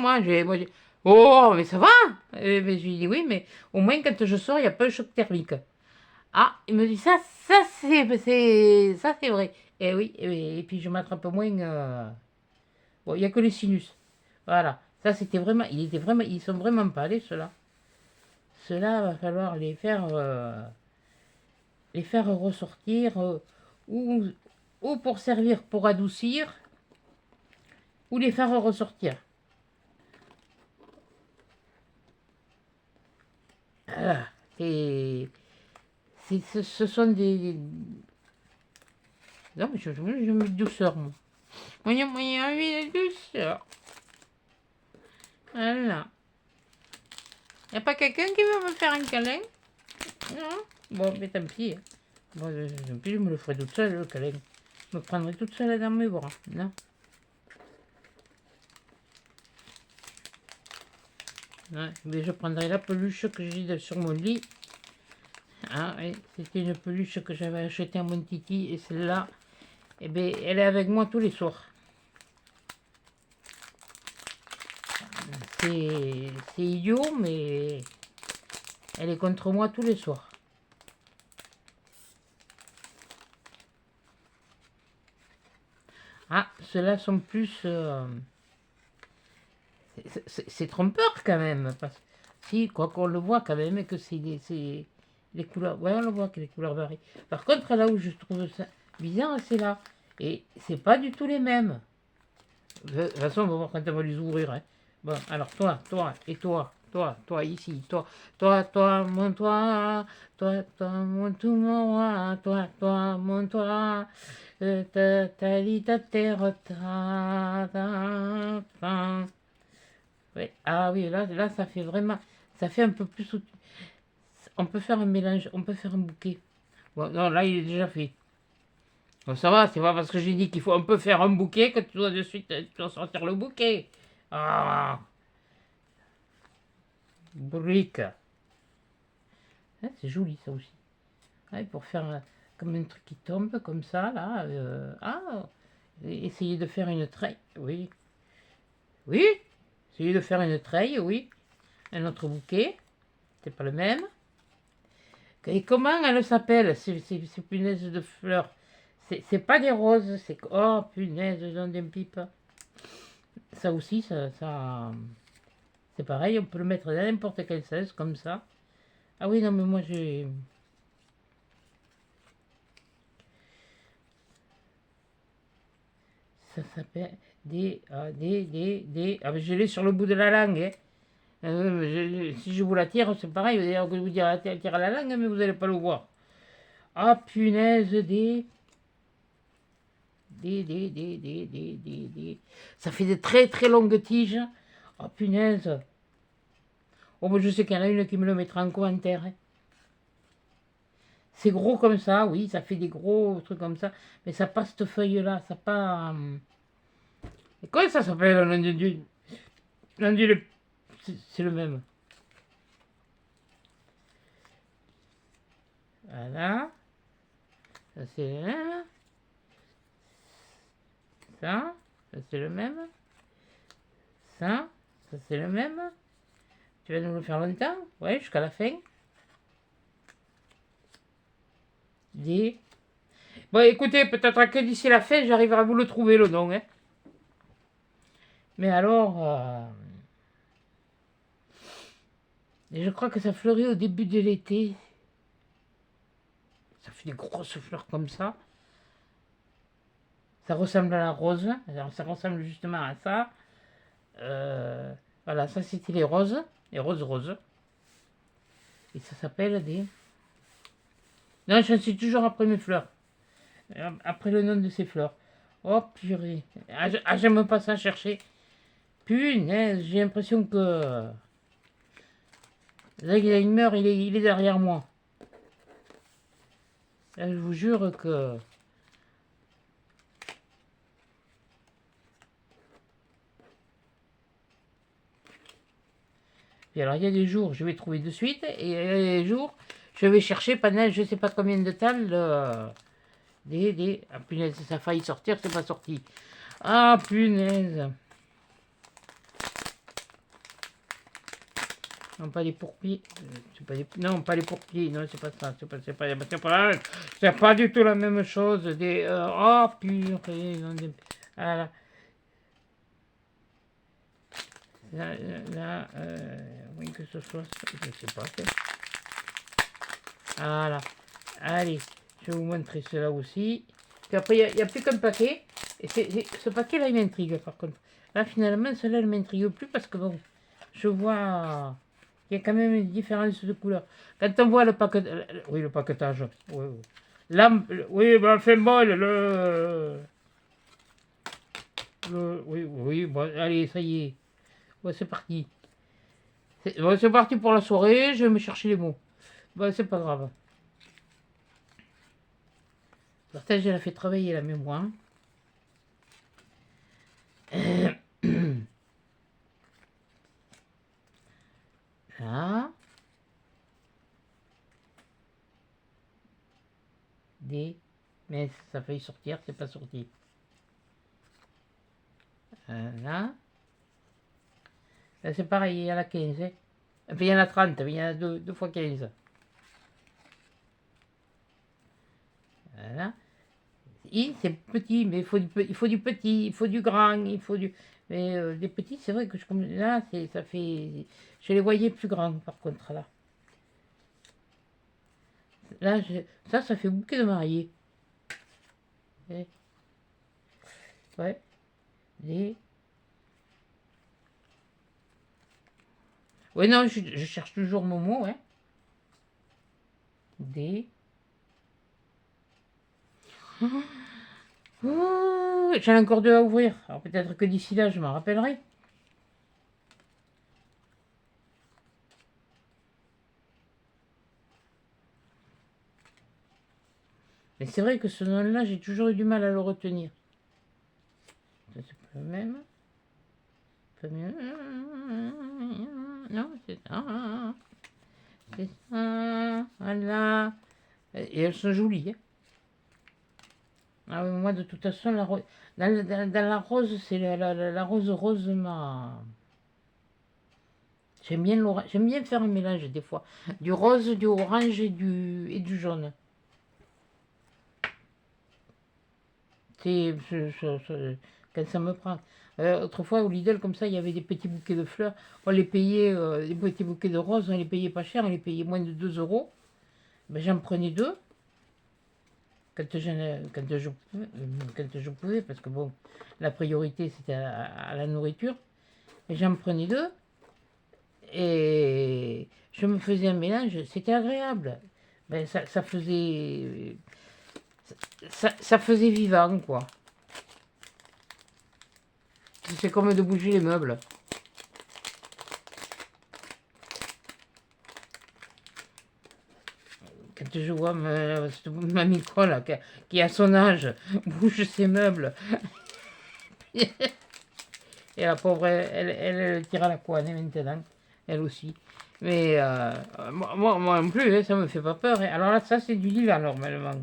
oh, mais ça va. Mais je lui dis, oui, mais au moins, quand je sors, il n'y a pas de choc thermique. Ah, il me dit, ça, c'est vrai. Et oui, et puis je m'attrape moins. Bon, il n'y a que les sinus. Voilà. Ça, c'était vraiment, ils sont vraiment pas allés, ceux-là. Ceux-là, va falloir les faire ressortir, ou pour servir, pour adoucir, ou les faire ressortir. Voilà. Et ce sont des... Non, mais je mets de douceur, moi. Moi, j'ai envie de douceur. Voilà. Y a pas quelqu'un qui veut me faire un câlin? Non? Bon, mais tant pis. Bon, tant pis, je me le ferai toute seule, le câlin. Je me prendrai toute seule dans mes bras. Non? Ouais, mais je prendrai la peluche que j'ai sur mon lit. Ah, oui, c'était une peluche que j'avais achetée à mon titi. Et celle-là, eh bien, elle est avec moi tous les soirs. C'est idiot, mais elle est contre moi tous les soirs. Ah, ceux-là sont plus... c'est trompeur quand même. Parce... Si, quoi qu'on le voit quand même, et que c'est les couleurs... Ouais, on le voit que les couleurs varient. Par contre, là où je trouve ça bizarre, c'est là. Et c'est pas du tout les mêmes. De toute façon, on va voir quand on va les ouvrir. Hein. Bon, alors toi, et toi, ici, toi, mon toi, mon tout, mon roi, mon toi, ta lit, ta terre, ouais. Ah oui, là, ça fait vraiment, ça fait un peu plus, on peut faire un mélange, on peut faire un bouquet. Bon, non, là, il est déjà fait. Bon, ça va, c'est pas parce que j'ai dit qu'il faut un peu faire un bouquet que tu dois de suite tu dois sortir le bouquet. Ah, brique. Hein, c'est joli ça aussi. Ouais, pour faire comme un truc qui tombe comme ça, là. Essayer de faire une treille. Oui. Oui. Essayer de faire une treille, oui. Un autre bouquet. C'est pas le même. Et comment elle s'appelle, ces punaises de fleurs? C'est pas des roses, c'est... Oh, punaise, dans des pipes. Ça aussi, c'est pareil, on peut le mettre dans n'importe quel sens, comme ça. Ah oui, non, mais moi, j'ai... Ça s'appelle des... Ah, mais je l'ai sur le bout de la langue, hein. Si je vous la tire, c'est pareil, d'ailleurs que je vous dire tire à la langue, mais vous n'allez pas le voir. Ah, punaise, Ça fait de très très longues tiges. Oh, punaise. Oh, ben je sais qu'il y en a une qui me le mettra en commentaire. Hein. C'est gros comme ça, oui, ça fait des gros trucs comme ça. Mais ça passe cette feuille-là, ça pas... Et comment ça s'appelle, le nom de Dieu? Non, Dieu, c'est le même. Voilà. Ça, c'est le même. Ça c'est le même. Ça c'est le même. Tu vas nous le faire longtemps? Ouais, jusqu'à la fin. Des... Bon, écoutez, peut-être que d'ici la fin, j'arriverai à vous le trouver, le nom. Hein. Mais alors... Et je crois que ça fleurit au début de l'été. Ça fait des grosses fleurs comme ça. Ça ressemble à la rose. Alors, ça ressemble justement à ça. Voilà, ça c'était les roses. Les roses. Et ça s'appelle des... Non, je suis toujours après mes fleurs. Après le nom de ces fleurs. Oh purée. J'aime pas ça chercher. Punaise, j'ai l'impression que... Là, il meurt, il est derrière moi. Là, je vous jure que... Et alors, il y a des jours, je vais trouver de suite. Et il y a des jours, je vais chercher pendant je sais pas combien de temps Ah punaise, ça a failli sortir, c'est pas sorti. Ah punaise. Non, pas les pourpiers. Non, pas les pourpiers. Non, c'est pas ça. C'est pas du tout la même chose. Oh purée. Voilà. Là, oui, que ce soit, je sais pas. Voilà. Allez, je vais vous montrer cela aussi. Puis après, il n'y a plus qu'un paquet. Et ce paquet-là, il m'intrigue, par contre. Là, finalement, celle-là, elle ne m'intrigue plus parce que bon, je vois qu'il y a quand même une différence de couleur. Quand on voit le paquetage, oui, le paquetage, oui, oui. Là, oui, ben, enfin bon, oui, oui, bon, allez, ça y est. Ouais, c'est parti. Bon, c'est parti pour la soirée, je vais me chercher les mots. Bon, c'est pas grave. Le partage, elle a fait travailler la mémoire. Là. D. Mais ça a failli sortir, c'est pas sorti. Là. Là, c'est pareil, il y en a 15. Hein. Enfin, il y en a 30, mais il y en a 2 fois 15. Voilà. I, c'est petit, mais il faut du petit, il faut du grand, il faut du... Mais les petits, c'est vrai que là, ça fait... Je les voyais plus grands, par contre, là. Là, ça fait bouquet de mariés. Et... Ouais. Des... Ouais, non, je cherche toujours mon mot, hein. Des... Oh, j'en ai encore 2 à ouvrir. Alors peut-être que d'ici là, je m'en rappellerai. Mais c'est vrai que ce nom-là, j'ai toujours eu du mal à le retenir. Ça, c'est pas le même. Pas mieux. Non, c'est ça. C'est ça. Voilà. Et elles sont jolies. Hein. Ah oui, moi, de toute façon, dans la rose, c'est la rose ma... J'aime bien faire un mélange des fois. Du rose, du orange et du jaune. Quand ça me prend. Autrefois, au Lidl, comme ça, il y avait des petits bouquets de fleurs. On les payait, des petits bouquets de roses, on les payait pas cher, on les payait moins de 2 euros. Ben, j'en prenais 2 quand je pouvais, parce que bon, la priorité c'était à la nourriture. Et j'en prenais 2 et je me faisais un mélange, c'était agréable. Ben, ça faisait vivant, quoi. C'est comme de bouger les meubles. Quand je vois ma micro là, qui à son âge bouge ses meubles, et la pauvre, elle tire à la couenne maintenant, elle aussi. Mais moi non plus, hein, ça me fait pas peur. Hein. Alors là, ça c'est du lilas normalement.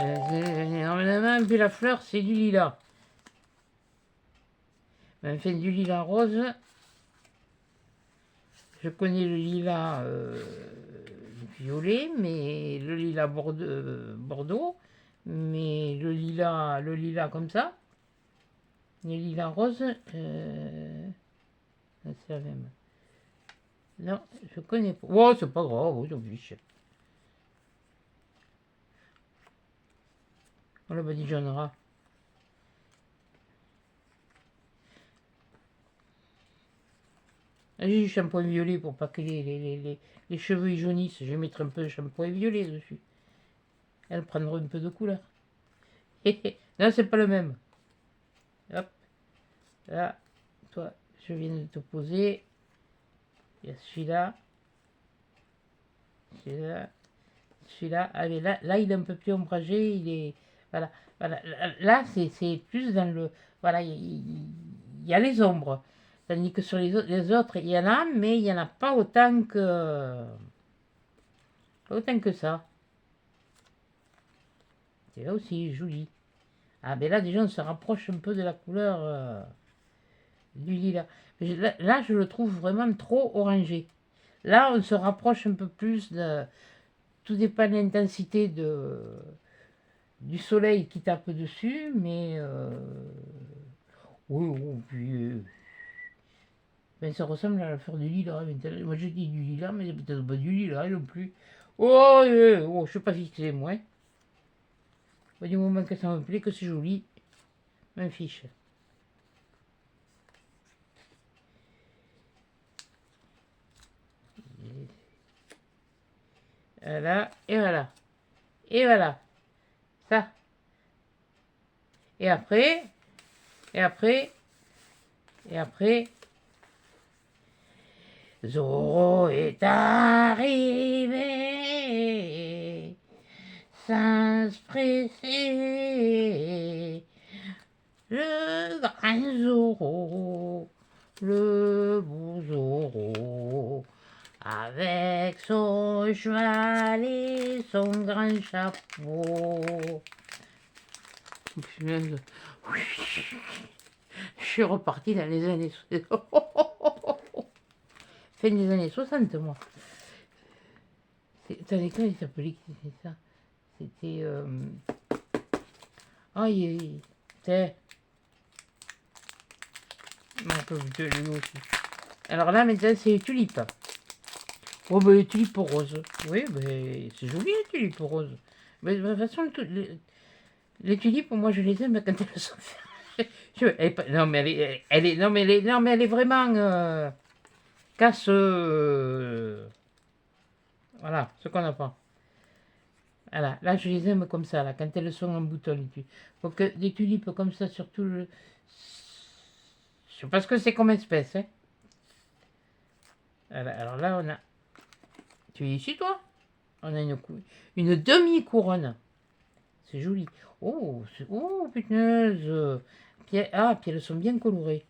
Normalement, puis la fleur, c'est du lilas. Mais enfin, du lilas rose. Je connais le lilas violet, mais le lilas bordeaux, mais le lilas comme ça, le lilas rose, c'est la même. Non, je connais pas. Oh, c'est pas grave, oui, j'en fiche. On l'a badigeonnera. J'ai du shampoing violet pour pas que les cheveux y jaunissent. Je vais mettre un peu de shampoing violet dessus. Elle prendra un peu de couleur. Non, c'est pas le même. Hop. Là, toi, je viens de te poser. Il y a celui-là. Celui-là. Celui-là. Allez, là, il est un peu plus ombragé. Il est. Voilà. Voilà. Là, c'est plus dans le. Voilà, il y a les ombres. Tandis que sur les autres, il y en a, mais il n'y en a pas autant que. Pas autant que ça. C'est là aussi joli. Ah, ben là, déjà, on se rapproche un peu de la couleur du lilas. Là, je le trouve vraiment trop orangé. Là, on se rapproche un peu plus de... Tout dépend de l'intensité du soleil qui tape dessus, mais... Oui, oui, puis... Ben, ça ressemble à la fleur du lilas. Moi, je dis du lilas, mais c'est peut-être pas du lilas non plus. Oh, je sais pas si c'est moi. Du moment que ça me plaît, que c'est joli. m'en fiche. Voilà, et voilà. Et voilà. Ça. Et après, et après, et après, Zorro est arrivé sans se presser. Le grand Zorro, le beau Zorro, avec son cheval et son grand chapeau. Je suis reparti dans les années... fin des années 60, moi. Attendez, comment il s'appelait ça? C'était... Ah, c'était... lui aussi. Alors là, maintenant, c'est les tulipes. Oh, ben les tulipes roses. Oui, ben c'est joli, les tulipes roses. Mais de toute façon, les tulipes, moi, je les aime quand elles sont faites. Non, mais elle est... Non, mais elle est vraiment... casse... Voilà, ce qu'on n'a pas. Voilà, là je les aime comme ça, là, quand elles sont en bouton, les tulipes. Faut que des tulipes comme ça, surtout le... Je sais pas ce que c'est comme espèce, hein. Voilà, alors là, on a... Tu es ici, toi? On a une demi-couronne. C'est joli. Oh, oh, punaise. Ah, puis elles sont bien colorées.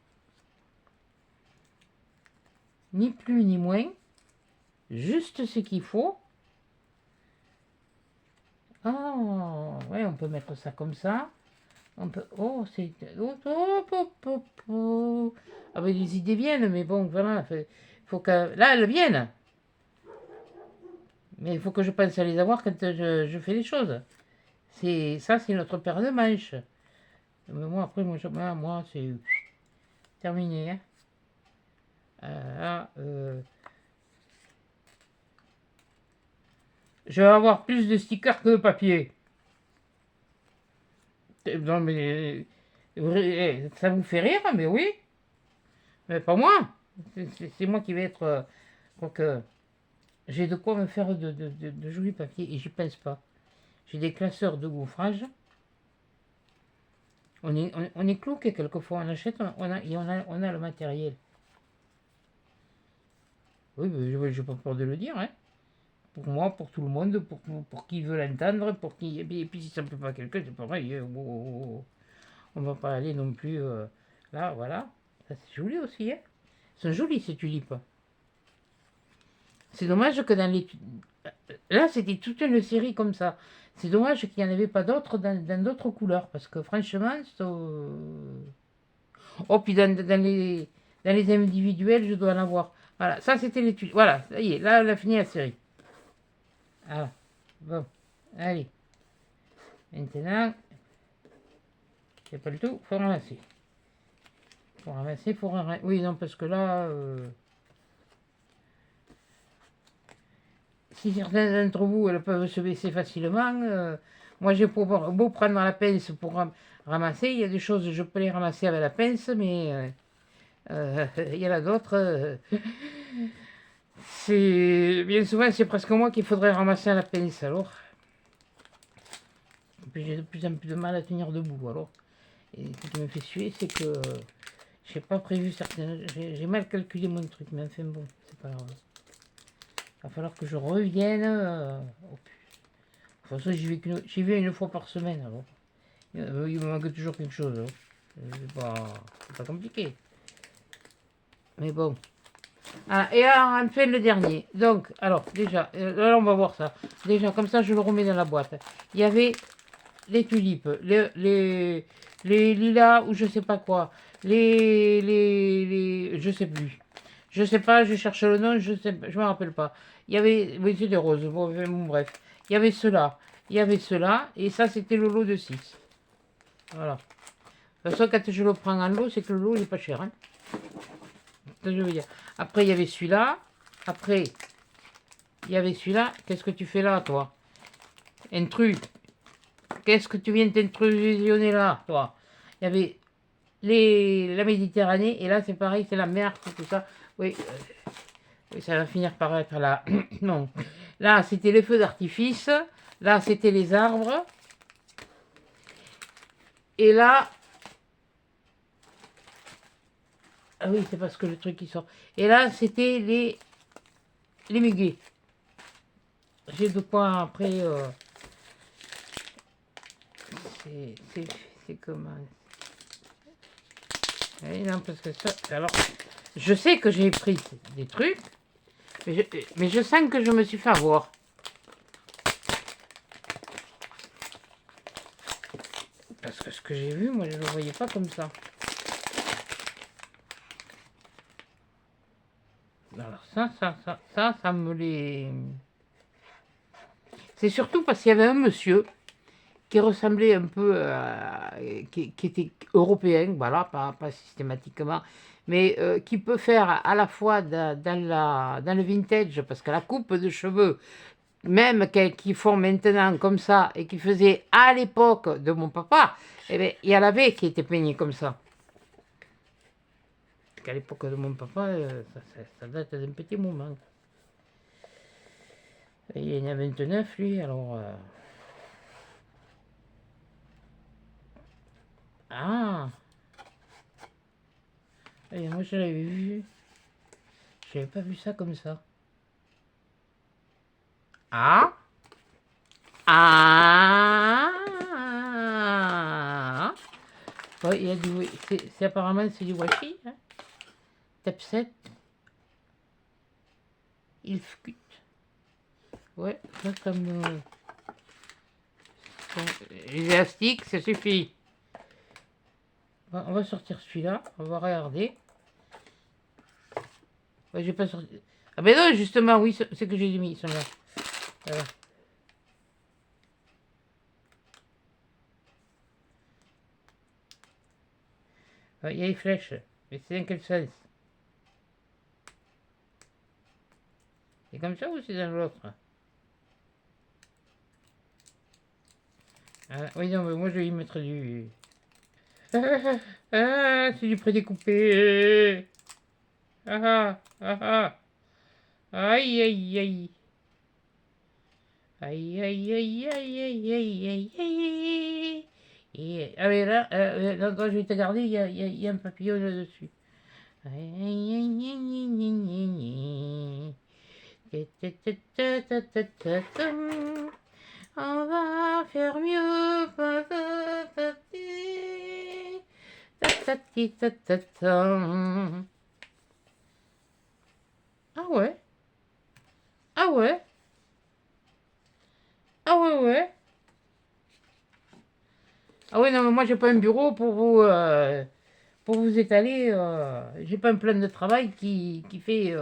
Ni plus ni moins. Juste ce qu'il faut. Ah, ouais, on peut mettre ça comme ça. On peut... Oh, c'est... Oh. Ah, ben, les idées viennent, mais bon, voilà. Faut que... Là, elles viennent. Mais il faut que je pense à les avoir quand je fais les choses. Ça, c'est notre paire de manches. Mais moi, après, moi c'est terminé. Hein. Je vais avoir plus de stickers que de papier. Non, mais... Ça vous fait rire, mais oui. Mais pas moi. C'est moi qui vais être... que j'ai de quoi me faire de jolis papiers et j'y pense pas. J'ai des classeurs de gaufrage. On est clouqué quelquefois. On achète, on a le matériel. Oui, mais je n'ai pas peur de le dire. Hein. Pour moi, pour tout le monde, pour qui veut l'entendre, pour qui... Et puis si ça ne peut pas quelqu'un, c'est pareil. Hein. On va pas aller non plus... là, voilà. Ça, c'est joli aussi. Hein. Sont jolies ces tulipes. C'est dommage que dans les... Là, c'était toute une série comme ça. C'est dommage qu'il n'y en avait pas d'autres dans d'autres couleurs. Parce que franchement, oh, puis dans les individuels, je dois en avoir. Voilà, ça c'était l'étude. Voilà, ça y est, là, on a fini la série. Voilà. Bon, allez. Maintenant, c'est pas le tout, faut ramasser. Faut ramasser. Oui, non, parce que là... Si certains d'entre vous elles peuvent se baisser facilement, moi j'ai beau prendre la pince pour ramasser, il y a des choses je peux les ramasser avec la pince, mais il y en a d'autres, c'est bien souvent c'est presque moi qu'il faudrait ramasser à la pince alors. Et puis j'ai de plus en plus de mal à tenir debout alors. Et ce qui me fait suer, c'est que j'ai pas prévu certaines, j'ai mal calculé mon truc, mais enfin bon, c'est pas grave. Il va falloir que je revienne. De toute façon, j'y vais une fois par semaine. Alors. Il me manque toujours quelque chose. C'est pas compliqué. Mais bon. Ah, et alors, enfin, le dernier. Donc, alors, déjà, là, on va voir ça. Déjà, comme ça, je le remets dans la boîte. Il y avait les tulipes, les lilas ou je sais pas quoi. Je sais plus. Je sais pas, je cherche le nom, je me rappelle pas. Il y avait, oui, c'est des roses, bon, bref. Il y avait cela, et ça, c'était le lot de 6. Voilà. De toute façon, quand je le prends en lot, c'est que le lot, il est pas cher. Hein. Ça, je veux dire. Après, il y avait celui-là. Après, il y avait celui-là. Qu'est-ce que tu fais là, toi? Intrus. Qu'est-ce que tu viens t'intrusionner là, toi? Il y avait la Méditerranée, et là c'est pareil, c'est la mer, c'est tout ça. Oui, oui, ça va finir par être là. Non. Là, c'était les feux d'artifice. Là, c'était les arbres. Et là... Ah oui, c'est parce que le truc qui sort. Et là, c'était les muguets. J'ai de quoi après... c'est comment... Oui, non, parce que ça... Alors, je sais que j'ai pris des trucs, mais je sens que je me suis fait avoir. Parce que ce que j'ai vu, moi, je ne le voyais pas comme ça. Alors ça me les... C'est surtout parce qu'il y avait un monsieur qui ressemblait un peu à... qui était européen, voilà, pas systématiquement, mais qui peut faire à la fois dans le vintage, parce que la coupe de cheveux, même qu'ils font maintenant comme ça, et qui faisait à l'époque de mon papa, eh bien, il y en avait qui étaient peignés comme ça. Parce qu'à l'époque de mon papa, ça date d'un petit moment. Et il y en a 29, lui, alors... Ah! Et moi, je l'avais vu. J'avais pas vu ça comme ça. Ah! Ah! Ouais, il y a du... C'est apparemment, c'est du washi, hein? Tape 7. Il fcute. Ouais, ça comme... les élastiques, ça suffit. Bon, on va sortir celui-là, on va regarder. Ouais, j'ai pas sorti... Ah ben non, justement, oui, c'est que j'ai mis, ils sont là. Voilà. Ouais, il y a les flèches, mais c'est dans quel sens? C'est comme ça ou c'est dans l'autre? Ah, oui, non, mais moi je vais y mettre du... c'est du prédécoupé. Ah, ah, ah. Aïe, aïe, aïe. Aïe, aïe, aïe, aïe, aïe, aïe, aïe, aïe. Et, ah mais là, quand je vais te garder, il y a un papillon là-dessus. Aïe, aïe, aïe, aïe, aïe, aïe, aïe. On va faire mieux. Ah ouais? Ah ouais? Ah ouais, ouais. Ah ouais, non, mais moi j'ai pas un bureau pour vous étaler. J'ai pas un plan de travail qui fait...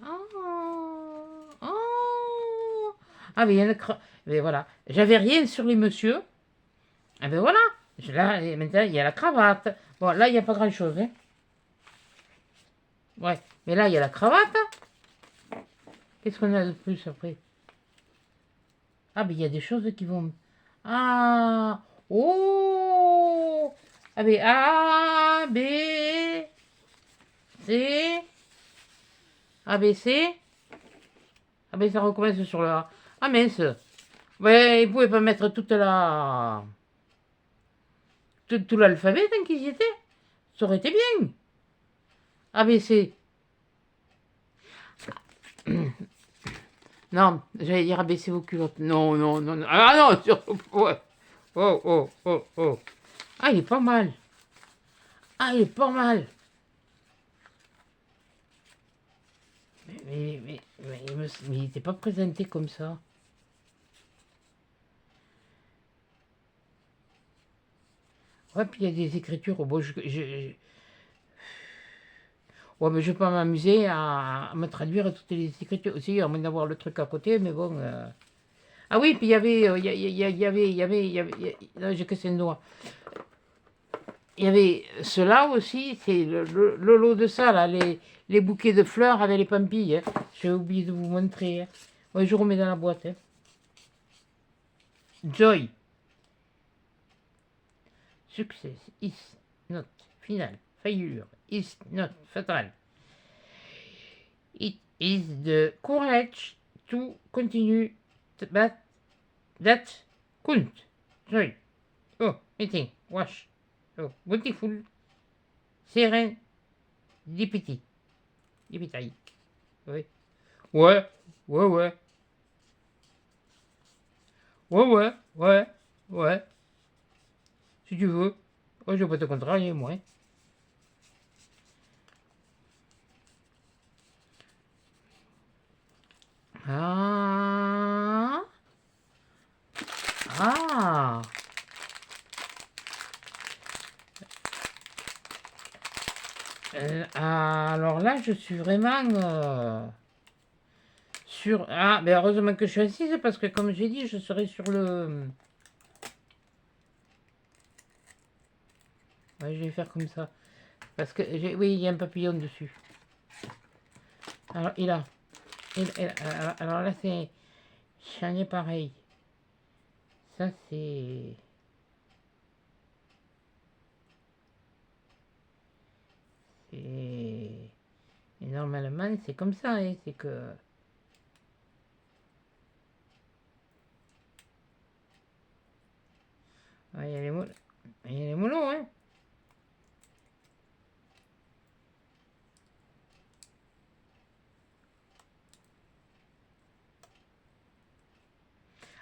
Oh, oh. Ah, mais il y en a... Mais voilà. J'avais rien sur les messieurs. Ah ben voilà. Là, et maintenant, il y a la cravate. Bon, là, il n'y a pas grand-chose. Hein. Ouais. Mais là, il y a la cravate. Qu'est-ce qu'on a de plus après? Ah, mais il y a des choses qui vont... Ah! Oh! Ah, mais A, B, C, A, B, C. Ah, ben ça recommence sur le A. Ah, mince! Ouais, ils pouvaient pas mettre toute la... tout l'alphabet tant qu'ils y étaient. Ça aurait été bien. A, B, C. Non, j'allais dire abaisser vos culottes. Non, non, non, non. Ah non, surtout. Ouais. Oh, oh, oh, oh. Ah, il est pas mal. Ah, il est pas mal. Mais il n'était pas présenté comme ça. Ouais, puis il y a des écritures. Bon, ouais, mais je vais pas m'amuser à me traduire toutes les écritures. Aussi, à moins d'avoir le truc à côté, mais bon. Ah oui, puis il y avait. Non, j'ai cassé le doigt. Il y avait cela aussi, c'est le lot de ça, là, les bouquets de fleurs avec les pampilles. Hein. J'ai oublié de vous montrer. Hein. Ouais, je remets dans la boîte. Hein. Joy. Success is not final. Failure is not fatal. It is the courage to continue, but that couldn't. Sorry. Oh, meeting, wash. Oh, beautiful. Serendipity. Dipitaille. Oui. Ouais, ouais, ouais. Ouais, ouais, ouais, ouais. Si tu veux. Oh, je vais pas te contrarier, moi. Ah. Ah. Alors là, je suis vraiment sur... Ah, mais heureusement que je suis assise parce que comme j'ai dit, je serai sur le... Ouais, je vais faire comme ça. Parce que, oui, il y a un papillon dessus. Alors, alors là, c'est... J'en ai pareil. Ça, c'est... Et normalement, c'est comme ça, hein, c'est que... Il y a les mots... Il y a les mots, hein.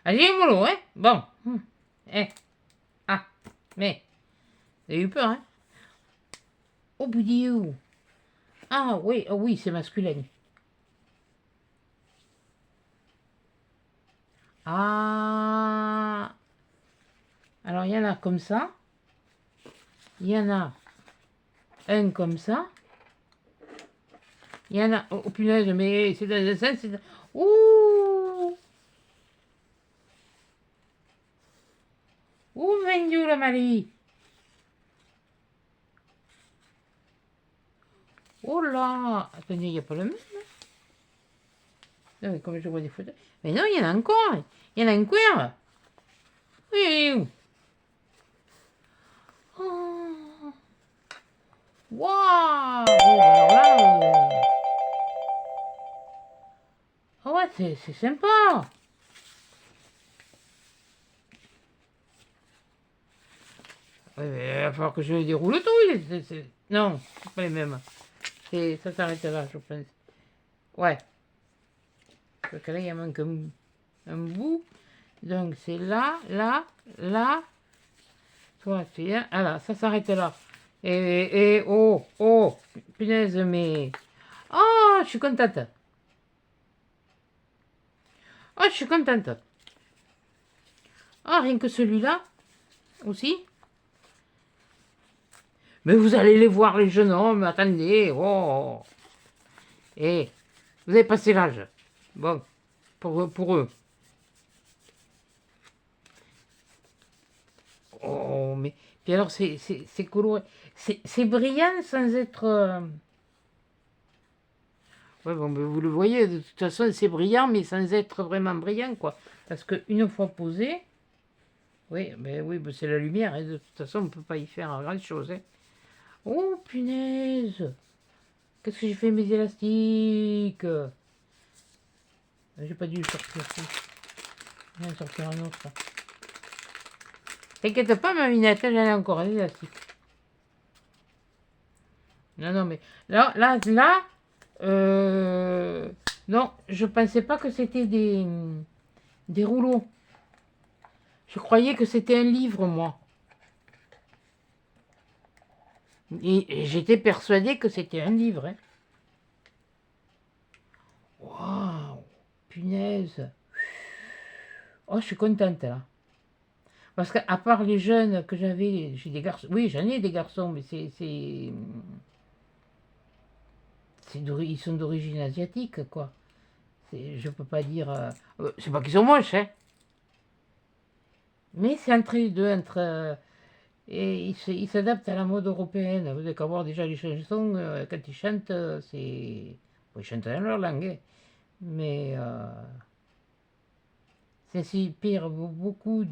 Ah, j'ai les mots, hein. Bon. Eh. Ah. Mais... J'ai eu peur, hein. Oh, boudillou. Ah, oui, oh, oui, c'est masculin. Ah. Alors, il y en a comme ça. Il y en a un comme ça. Il y en a... Oh, punaise, mais c'est dans le sens... Ouh. Ouh, vendu la Marie. Oh là. Attendez, il n'y a pas le même. Non, mais comme je vois des photos. Mais non, il y en a encore. Il y en a encore. Oui, oui. Oh. Waouh. Oui, alors là... Ah ouais, c'est sympa. Ouais, mais il va falloir que je déroule tout. Non, c'est pas les mêmes. Ça s'arrête là, je pense. Ouais. Parce que là, il manque un bout. Donc, c'est là, là, là. Toi, c'est là. Ah là, ça s'arrête là. Oh, oh, punaise, mais... Oh, je suis contente. Oh, je suis contente. Ah, rien que celui-là aussi. Mais vous allez les voir, les jeunes hommes, attendez. Oh. Eh, vous avez passé l'âge. Bon, pour eux. Oh, mais... Puis alors, c'est coloré. C'est brillant sans être... Ouais, bon, mais vous le voyez, de toute façon, c'est brillant, mais sans être vraiment brillant, quoi. Parce qu'une fois posé... Oui, mais oui, c'est la lumière, et de toute façon, on ne peut pas y faire grand-chose. Hein. Oh, punaise! Qu'est-ce que j'ai fait mes élastiques? J'ai pas dû le sortir. Je vais en sortir un autre. T'inquiète pas, ma minette, j'en ai encore un élastique. Non, non, mais là, non, je pensais pas que c'était des rouleaux. Je croyais que c'était un livre, moi. Et j'étais persuadée que c'était un livre. Hein. Waouh, punaise. Oh, je suis contente, là. Parce qu'à part les jeunes que j'avais, j'ai des garçons. Oui, j'en ai des garçons, mais ils sont d'origine asiatique, quoi. Je peux pas dire... c'est pas qu'ils sont moches, hein. Mais c'est entre les deux, et ils s'adaptent à la mode européenne. Vous avez qu'à voir déjà les chansons, quand ils chantent, c'est... Bon, ils chantent dans leur langue, hein. Mais ça s'inspire beaucoup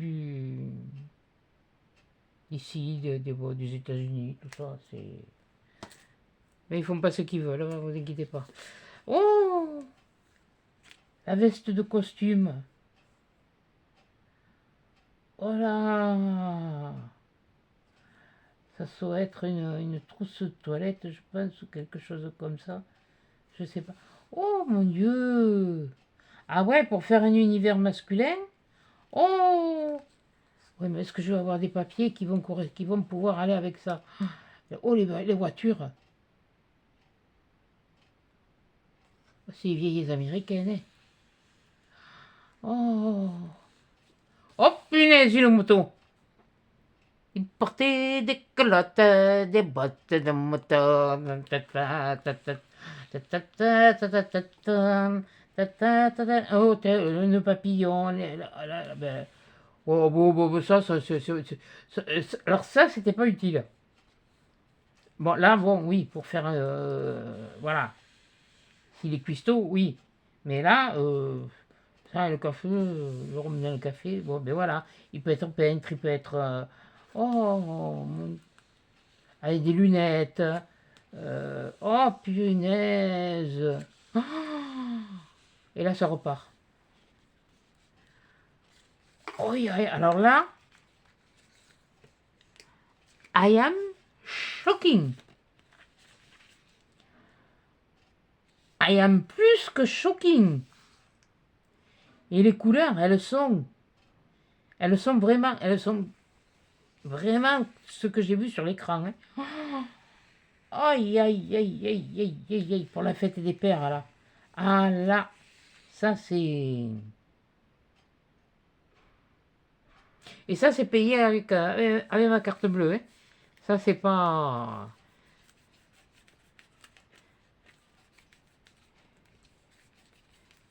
Ici, des États-Unis, tout ça, c'est... Mais ils font pas ce qu'ils veulent, hein, vous inquiétez pas. Oh, la veste de costume. Oh là, ça doit être une trousse de toilette, je pense, ou quelque chose comme ça. Je sais pas. Oh mon Dieu. Ah ouais, pour faire un univers masculin. Oh. Ouais, mais est-ce que je vais avoir des papiers qui vont pouvoir aller avec ça? Oh, les voitures. C'est les vieilles américaines, hein. Oh. Oh punaise, une moto. Il portait des culottes, des bottes de moto. Oh, le papillon. Ben, oh, bon, alors ça, c'était pas utile. Bon, là, bon, oui, pour faire, voilà. S'il est cuistot, oui. Mais là, ça, le café, le rhum dans le café, bon, ben voilà. Il peut être peintre, il peut être, avec des lunettes. Oh, punaise. Oh, et là, ça repart. Oh, alors là, I am shocking. I am plus que shocking. Et les couleurs, elles sont vraiment ce que j'ai vu sur l'écran, hein. Aïe, aïe, aïe, aïe, aïe, aïe, aïe, pour la fête des pères, là. Ah là, ça c'est... Et ça c'est payé avec ma carte bleue, hein. Ça c'est pas...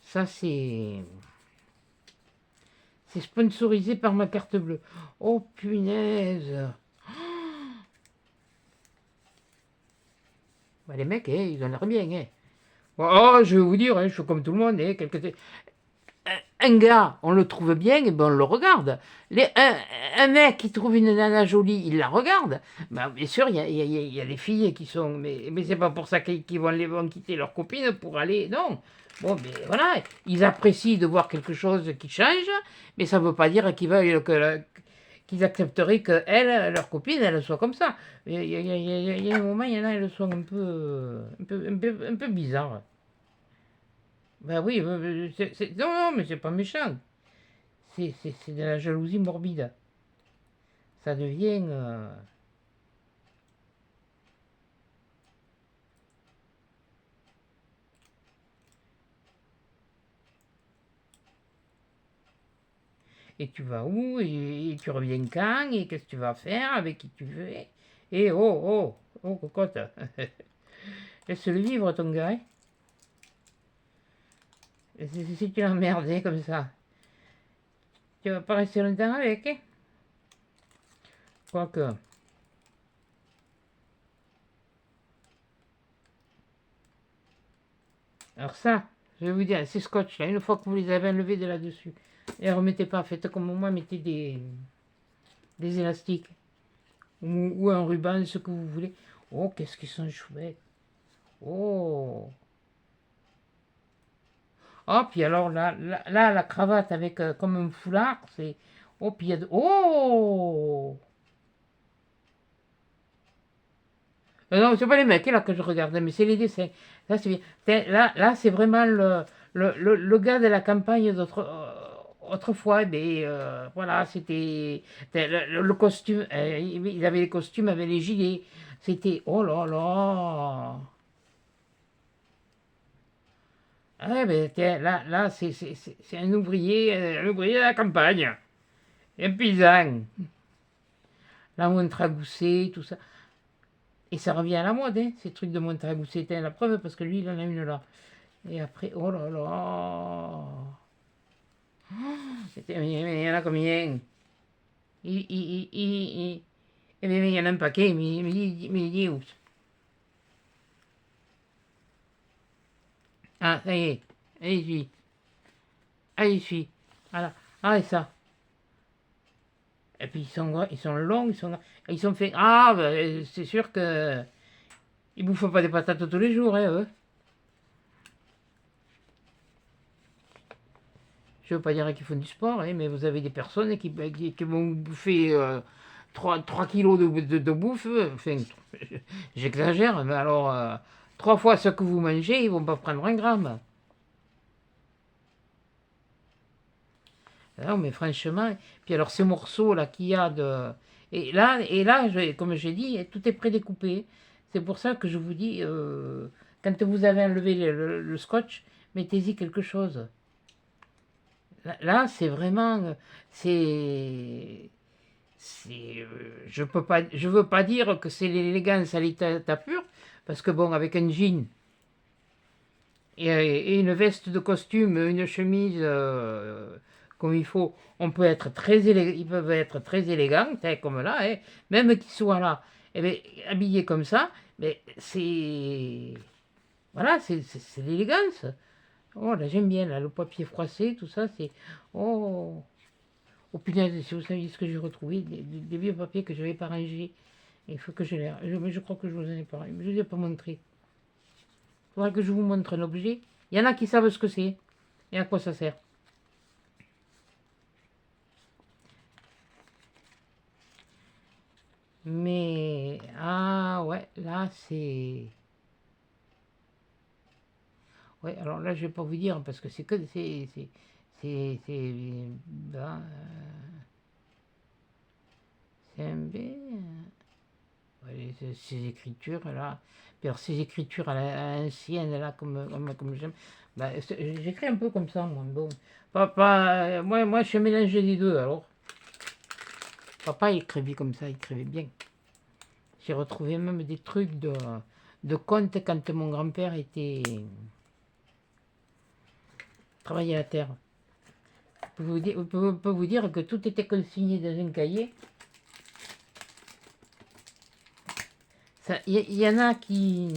Ça c'est... C'est sponsorisé par ma carte bleue. Oh punaise. Bah, les mecs, ils ont l'air bien, hein. Oh, je vais vous dire, hein, je suis comme tout le monde, hein, un gars, on le trouve bien, et ben on le regarde. Un mec qui trouve une nana jolie, il la regarde. Ben, bien sûr, il y a des filles qui sont... Mais c'est pas pour ça qu'ils vont quitter leur copine pour aller... Non. Bon, mais voilà, ils apprécient de voir quelque chose qui change, mais ça ne veut pas dire qu'ils accepteraient que elle, leur copine, elle soit comme ça. Il y a un moment, il y en a, elles sont un peu bizarres. Ben oui, non, non, mais c'est pas méchant. C'est de la jalousie morbide. Ça devient... Et tu vas où et tu reviens quand? Et qu'est-ce que tu vas faire? Avec qui tu veux? Et oh, cocotte. Laisse-le vivre, ton gars, hein. Si tu l'emmerdes comme ça, tu vas pas rester longtemps avec, hein. Quoique... Alors ça, je vais vous dire, ces scotch là, une fois que vous les avez enlevés de là-dessus, et remettez pas, faites comme moi, mettez des élastiques ou un ruban, ce que vous voulez. Oh, qu'est-ce qu'ils sont chouettes. Oh. Oh, puis alors là, la cravate avec comme un foulard, c'est... Oh, puis il y a de... Oh. Non, c'est pas les mecs là que je regarde, mais c'est les dessins. Ça, c'est bien. Là, c'est vraiment le gars de la campagne autrefois. Mais voilà, c'était le costume. Il avait les costumes avec les gilets. C'était... Oh là là. Ah, ben, tiens, là c'est un ouvrier de la campagne. Un paysan. La montre à gousset, tout ça. Et ça revient à la mode, hein, ces trucs de montre à gousset. Tiens, la preuve, parce que lui, il en a une là. Et après, oh là là. Il y en a combien? Il y en a un paquet, mais il est où? Ah, ça y est. Allez, y suis. Allez, y suis. Voilà. Ah, et ça. Et puis ils sont longs, ils sont faits. Ah, ben, c'est sûr que ils bouffent pas des patates tous les jours, hein, eux. Je veux pas dire qu'ils font du sport, hein, mais vous avez des personnes qui vont bouffer 3 kilos de bouffe. Enfin, j'exagère, mais alors 3 fois ce que vous mangez, ils vont pas prendre un gramme. Non, mais franchement, puis alors ces morceaux là qu'il y a de. Et là comme j'ai dit, tout est prédécoupé. C'est pour ça que je vous dis, quand vous avez enlevé le scotch, mettez-y quelque chose. Là, c'est vraiment. C'est. Je veux pas dire que c'est l'élégance à l'état pur, parce que bon, avec un jean et une veste de costume, une chemise comme il faut, on peut être ils peuvent être très élégants, hein, comme là, hein, même qu'ils soient là, eh bien, habillés comme ça, mais c'est. Voilà, c'est l'élégance. Oh, là, j'aime bien, là, le papier froissé, tout ça, c'est. Oh, oh punaise, si vous saviez ce que j'ai retrouvé, des vieux papiers que je n'avais pas rangés. Il faut que je les. Mais je crois que je vous en ai pas. Je ne vous ai pas montré. Il faudra que je vous montre un objet. Il y en a qui savent ce que c'est et à quoi ça sert. Mais. Ah, ouais, là, c'est. Ouais, alors là, je vais pas vous dire parce que c'est que. Ben, c'est un B. Ouais, ces écritures là. Puis alors ces écritures à l'ancienne là, comme j'aime. Bah, j'écris un peu comme ça, moi. Bon. Moi, je suis mélangé des deux alors. Papa il écrivait comme ça, il écrivait bien. J'ai retrouvé même des trucs de contes quand mon grand-père était travaillait à la terre. Je peux vous dire que tout était consigné dans un cahier. Il y en a qui,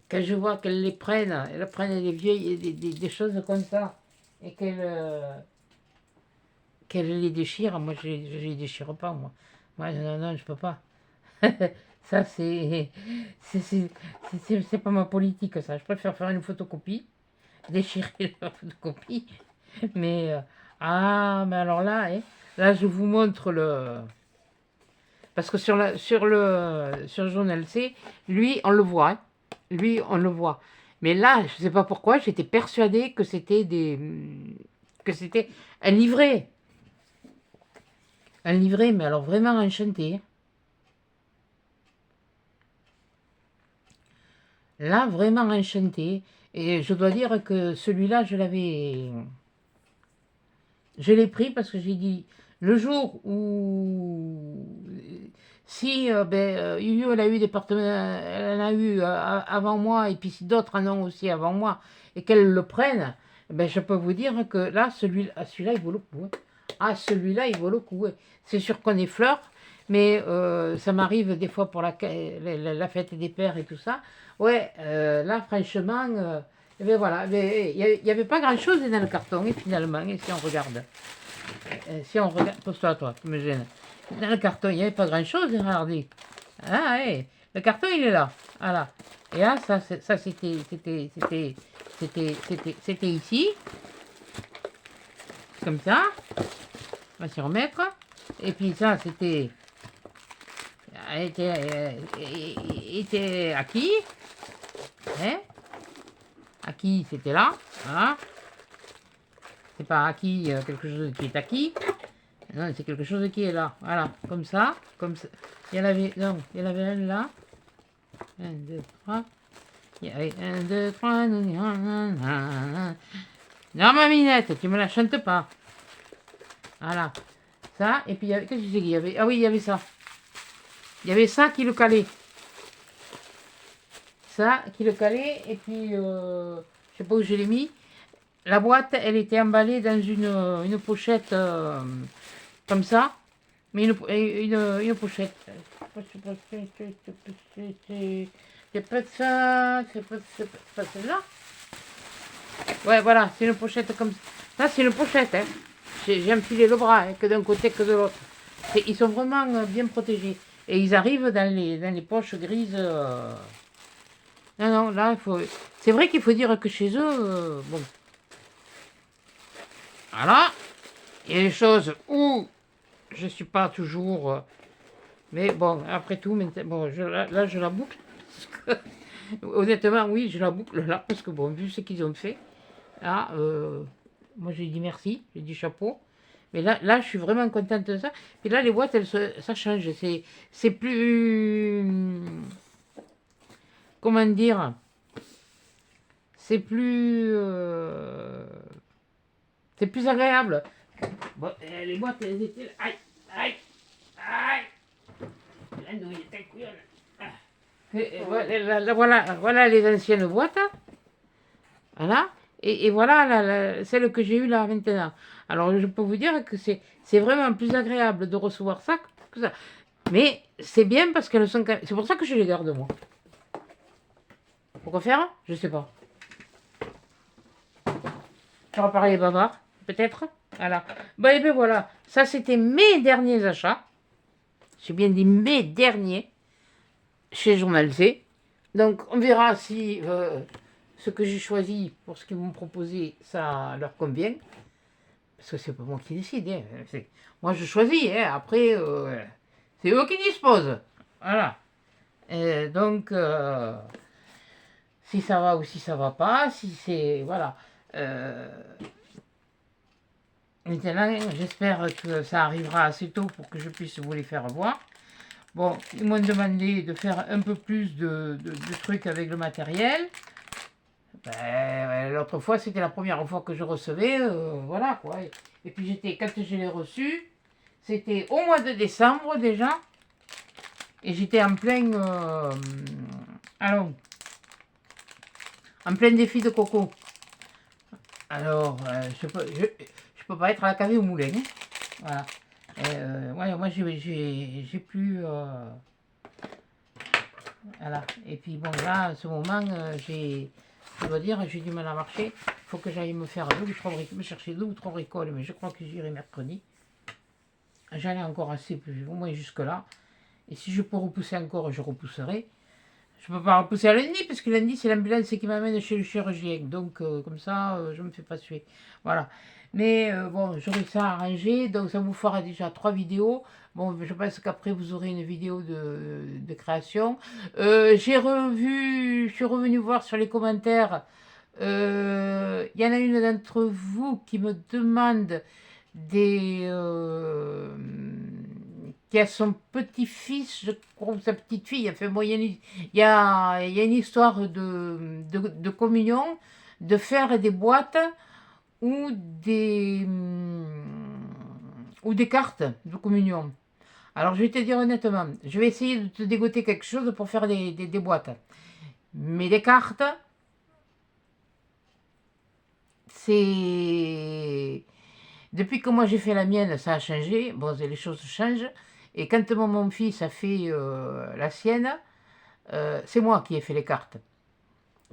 quand je vois qu'elles les prennent, elles prennent des vieilles, des choses comme ça, et qu'elles les déchirent, moi je les déchire pas, moi. Moi, non, je peux pas. Ça, c'est pas ma politique, ça. Je préfère faire une photocopie, déchirer la photocopie, mais, mais alors là, hein, là, je vous montre le. Parce que sur le journal C, lui, on le voit. Hein. Lui, on le voit. Mais là, je ne sais pas pourquoi, j'étais persuadée que c'était que c'était un livret. Un livret, mais alors vraiment enchanté. Là, vraiment enchanté. Et je dois dire que celui-là, je l'ai pris parce que j'ai dit, le jour où, si Yuyu, elle a eu des partenaires, elle en a eu avant moi, et puis si d'autres en ont aussi avant moi, et qu'elles le prennent, ben, je peux vous dire que là, celui-là, il vaut le coup. Hein. Ah, celui-là, il vaut le coup. Hein. C'est sûr qu'on est fleur, mais ça m'arrive des fois pour la fête des pères et tout ça. Ouais, là, franchement, ben voilà, il n'y avait pas grand-chose dans le carton, et finalement, et si on regarde. Pose-toi à toi, tu me gênes. Dans le carton, il n'y avait pas grand-chose, regardez. Ah, ouais, le carton, il est là. Voilà. Et là, ça c'était ici. Comme ça. On va s'y remettre. Et puis ça, était acquis. Hein? Acquis, c'était là. Voilà. C'est pas acquis, quelque chose qui est acquis. Non, c'est quelque chose qui est là. Voilà, comme ça. Il y en avait, non, il y en avait un là. 1, 2, 3. Il y avait 1, 2, 3. Non, ma minette, tu me la chantes pas. Voilà. Ça, et puis, qu'est-ce que c'est qu'il y avait? Ah oui, il y avait ça. Il y avait ça qui le calait. Ça qui le calait, et puis, je sais pas où je l'ai mis. La boîte, elle était emballée dans une pochette comme ça, mais une pochette. C'est pas ça, c'est pas celle-là. Ouais, voilà, c'est une pochette comme ça. Ça, c'est une pochette, hein. j'ai enfilé le bras, hein, que d'un côté que de l'autre. Ils sont vraiment bien protégés. Et ils arrivent dans les poches grises. Non, non, là, il faut... C'est vrai qu'il faut dire que chez eux, bon, voilà, il y a des choses où je suis pas toujours... mais bon, après tout, maintenant, bon, là, je la boucle. Parce que, honnêtement, oui, je la boucle là, parce que bon, vu ce qu'ils ont fait, là, moi j'ai dit merci, j'ai dit chapeau. Mais là, je suis vraiment contente de ça. Et là, les boîtes, ça change. C'est plus... Comment dire? C'est plus... c'est plus agréable. Bon, les boîtes, elles étaient... Aïe, aïe, aïe. L'andouille est un couillon. Voilà les anciennes boîtes. Voilà. Et voilà celle que j'ai eue là maintenant. Alors je peux vous dire que c'est vraiment plus agréable de recevoir ça que ça. Mais c'est bien parce qu'elles sont... C'est pour ça que je les garde moi. Pourquoi faire? Je sais pas. Je reparler les bavards, peut-être. Voilà. Bon, et bien voilà. Ça, c'était mes derniers achats. J'ai bien dit mes derniers chez Journal C. Donc, on verra si ce que j'ai choisi pour ce qu'ils m'ont proposé, ça leur convient. Parce que c'est pas moi qui décide. Hein. Moi, je choisis. Hein. Après, c'est eux qui disposent. Voilà. Donc, si ça va ou si ça va pas, si c'est... Voilà. Maintenant, j'espère que ça arrivera assez tôt pour que je puisse vous les faire voir. Bon, ils m'ont demandé de faire un peu plus de trucs avec le matériel. Ben, l'autre fois, c'était la première fois que je recevais, voilà quoi. Et puis quand je l'ai reçu, c'était au mois de décembre déjà. Et j'étais en plein, allons, en plein défi de coco. Alors, je peux pas être à la cave au moulin. Hein. Voilà. Ouais, moi, j'ai plus... voilà. Et puis, bon, là, à ce moment, je dois dire, j'ai du mal à marcher. Il faut que j'aille me faire me chercher 2 ou 3 bricoles. Mais je crois que j'irai mercredi. J'en ai encore assez, au moins jusque-là. Et si je peux repousser encore, je repousserai. Je ne peux pas repousser à lundi, parce que lundi, c'est l'ambulance qui m'amène chez le chirurgien. Donc, comme ça, je ne me fais pas tuer. Voilà. Mais bon, j'aurai ça arrangé. Donc, ça vous fera déjà 3 vidéos. Bon, je pense qu'après, vous aurez une vidéo de création. Je suis revenu voir sur les commentaires. Il y en a une d'entre vous qui me demande qui a son petit-fils, je crois, ou sa petite-fille, enfin, bon, il y a une histoire de communion, de faire des boîtes ou des cartes de communion. Alors, je vais te dire honnêtement, je vais essayer de te dégoter quelque chose pour faire des boîtes. Mais des cartes, c'est... Depuis que moi j'ai fait la mienne, ça a changé. Bon, les choses changent. Et quand mon fils a fait la sienne, c'est moi qui ai fait les cartes.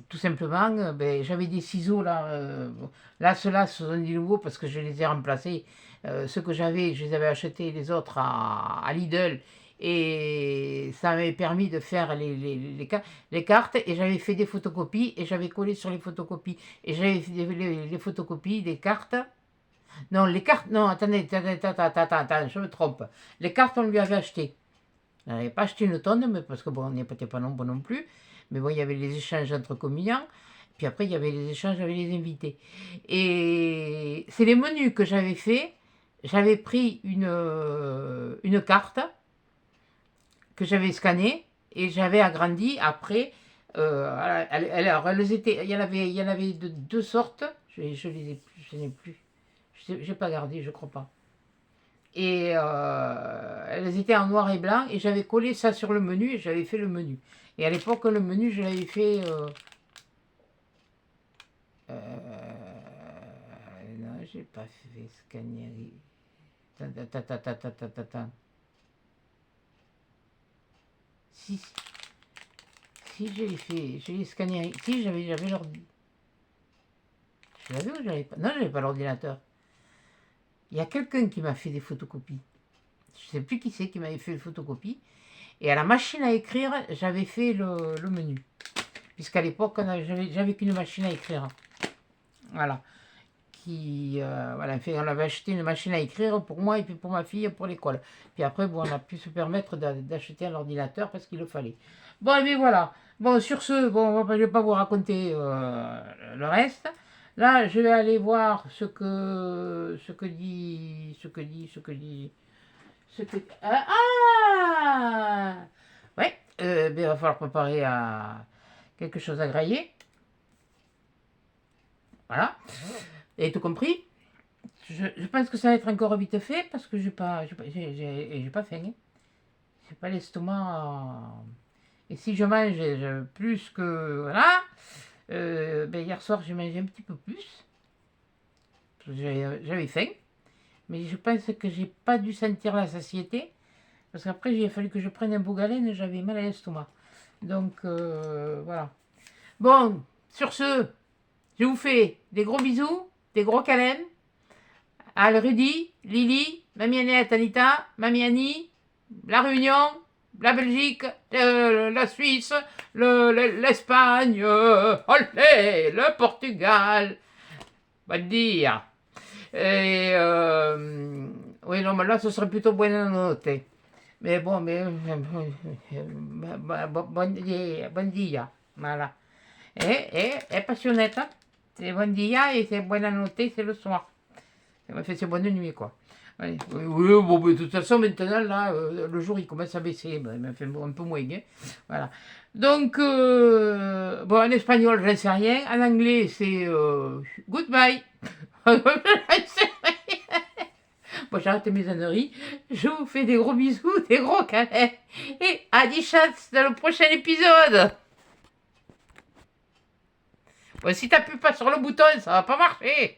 Tout simplement, ben, j'avais des ciseaux là. Là, ceux-là, ce sont des nouveaux parce que je les ai remplacés. Ceux que j'avais, je les avais achetés les autres à Lidl. Et ça m'avait permis de faire les cartes. Et j'avais fait des photocopies et j'avais collé sur les photocopies. Et j'avais fait les photocopies des cartes. Non, les cartes, non, attendez, je me trompe. Les cartes, on lui avait acheté. On n'avait pas acheté une tonne, mais parce que bon, on n'était pas nombreux non plus. Mais bon, il y avait les échanges entre communiants. Puis après, il y avait les échanges avec les invités. Et c'est les menus que j'avais fait. J'avais pris une carte que j'avais scannée et j'avais agrandi après. Alors, il y en avait de 2 sortes. Je les ai plus, je n'ai plus. J'ai pas gardé, je crois pas. Et elles étaient en noir et blanc et j'avais collé ça sur le menu et j'avais fait le menu. Et à l'époque, le menu, je l'avais fait... non, j'ai pas fait scanner. Si, si, je l'ai scanné. Si, j'avais l'ordinateur. Je l'avais ou j'avais pas? Non, j'avais pas l'ordinateur. il y a quelqu'un qui m'a fait des photocopies. Je ne sais plus qui c'est qui m'avait fait les photocopies. Et à la machine à écrire, j'avais fait le menu. Puisqu'à l'époque, j'avais qu'une machine à écrire. Voilà. Voilà, on avait acheté une machine à écrire pour moi et puis pour ma fille pour l'école. Puis après, bon, on a pu se permettre d'acheter un ordinateur parce qu'il le fallait. Bon, et bien voilà. Bon, sur ce, bon, je ne vais pas vous raconter le reste. Là, je vais aller voir ce que dit. Ah! Ouais, ben, il va falloir préparer à quelque chose à grailler. Voilà. Et tout compris. Je pense que ça va être encore vite fait parce que j'ai pas faim. Hein. J'ai pas l'estomac. Et si je mange plus que. Voilà. Ben hier soir, j'ai mangé un petit peu plus. J'avais faim. Mais je pense que j'ai pas dû sentir la satiété. Parce qu'après, il a fallu que je prenne un Bougalène et j'avais mal à l'estomac. Donc, voilà. Bon, sur ce, je vous fais des gros bisous, des gros câlins. À Rudy, Lily, Mamie Annette, Anita, Mamie Annie, la Réunion, la Belgique, la Suisse, l'Espagne, olé, le Portugal. Bon dia. Et oui, non, mais là, ce serait plutôt buonanotte. Mais bon, bon dia. Voilà. Et passionnette. C'est bon dia et c'est buonanotte, c'est le soir. Ça m'a fait ses bonnes nuits, quoi. Oui, bon, de toute façon, maintenant, là, le jour, il commence à baisser. Ben, il m'a fait un peu moins, hein. Voilà. Donc, bon, en espagnol, je ne sais rien. En anglais, c'est goodbye. Bon, j'arrête mes âneries. Je vous fais des gros bisous, des gros câlins. Et à 10 chats dans le prochain épisode. Bon, si t'appuies pas sur le bouton, ça va pas marcher.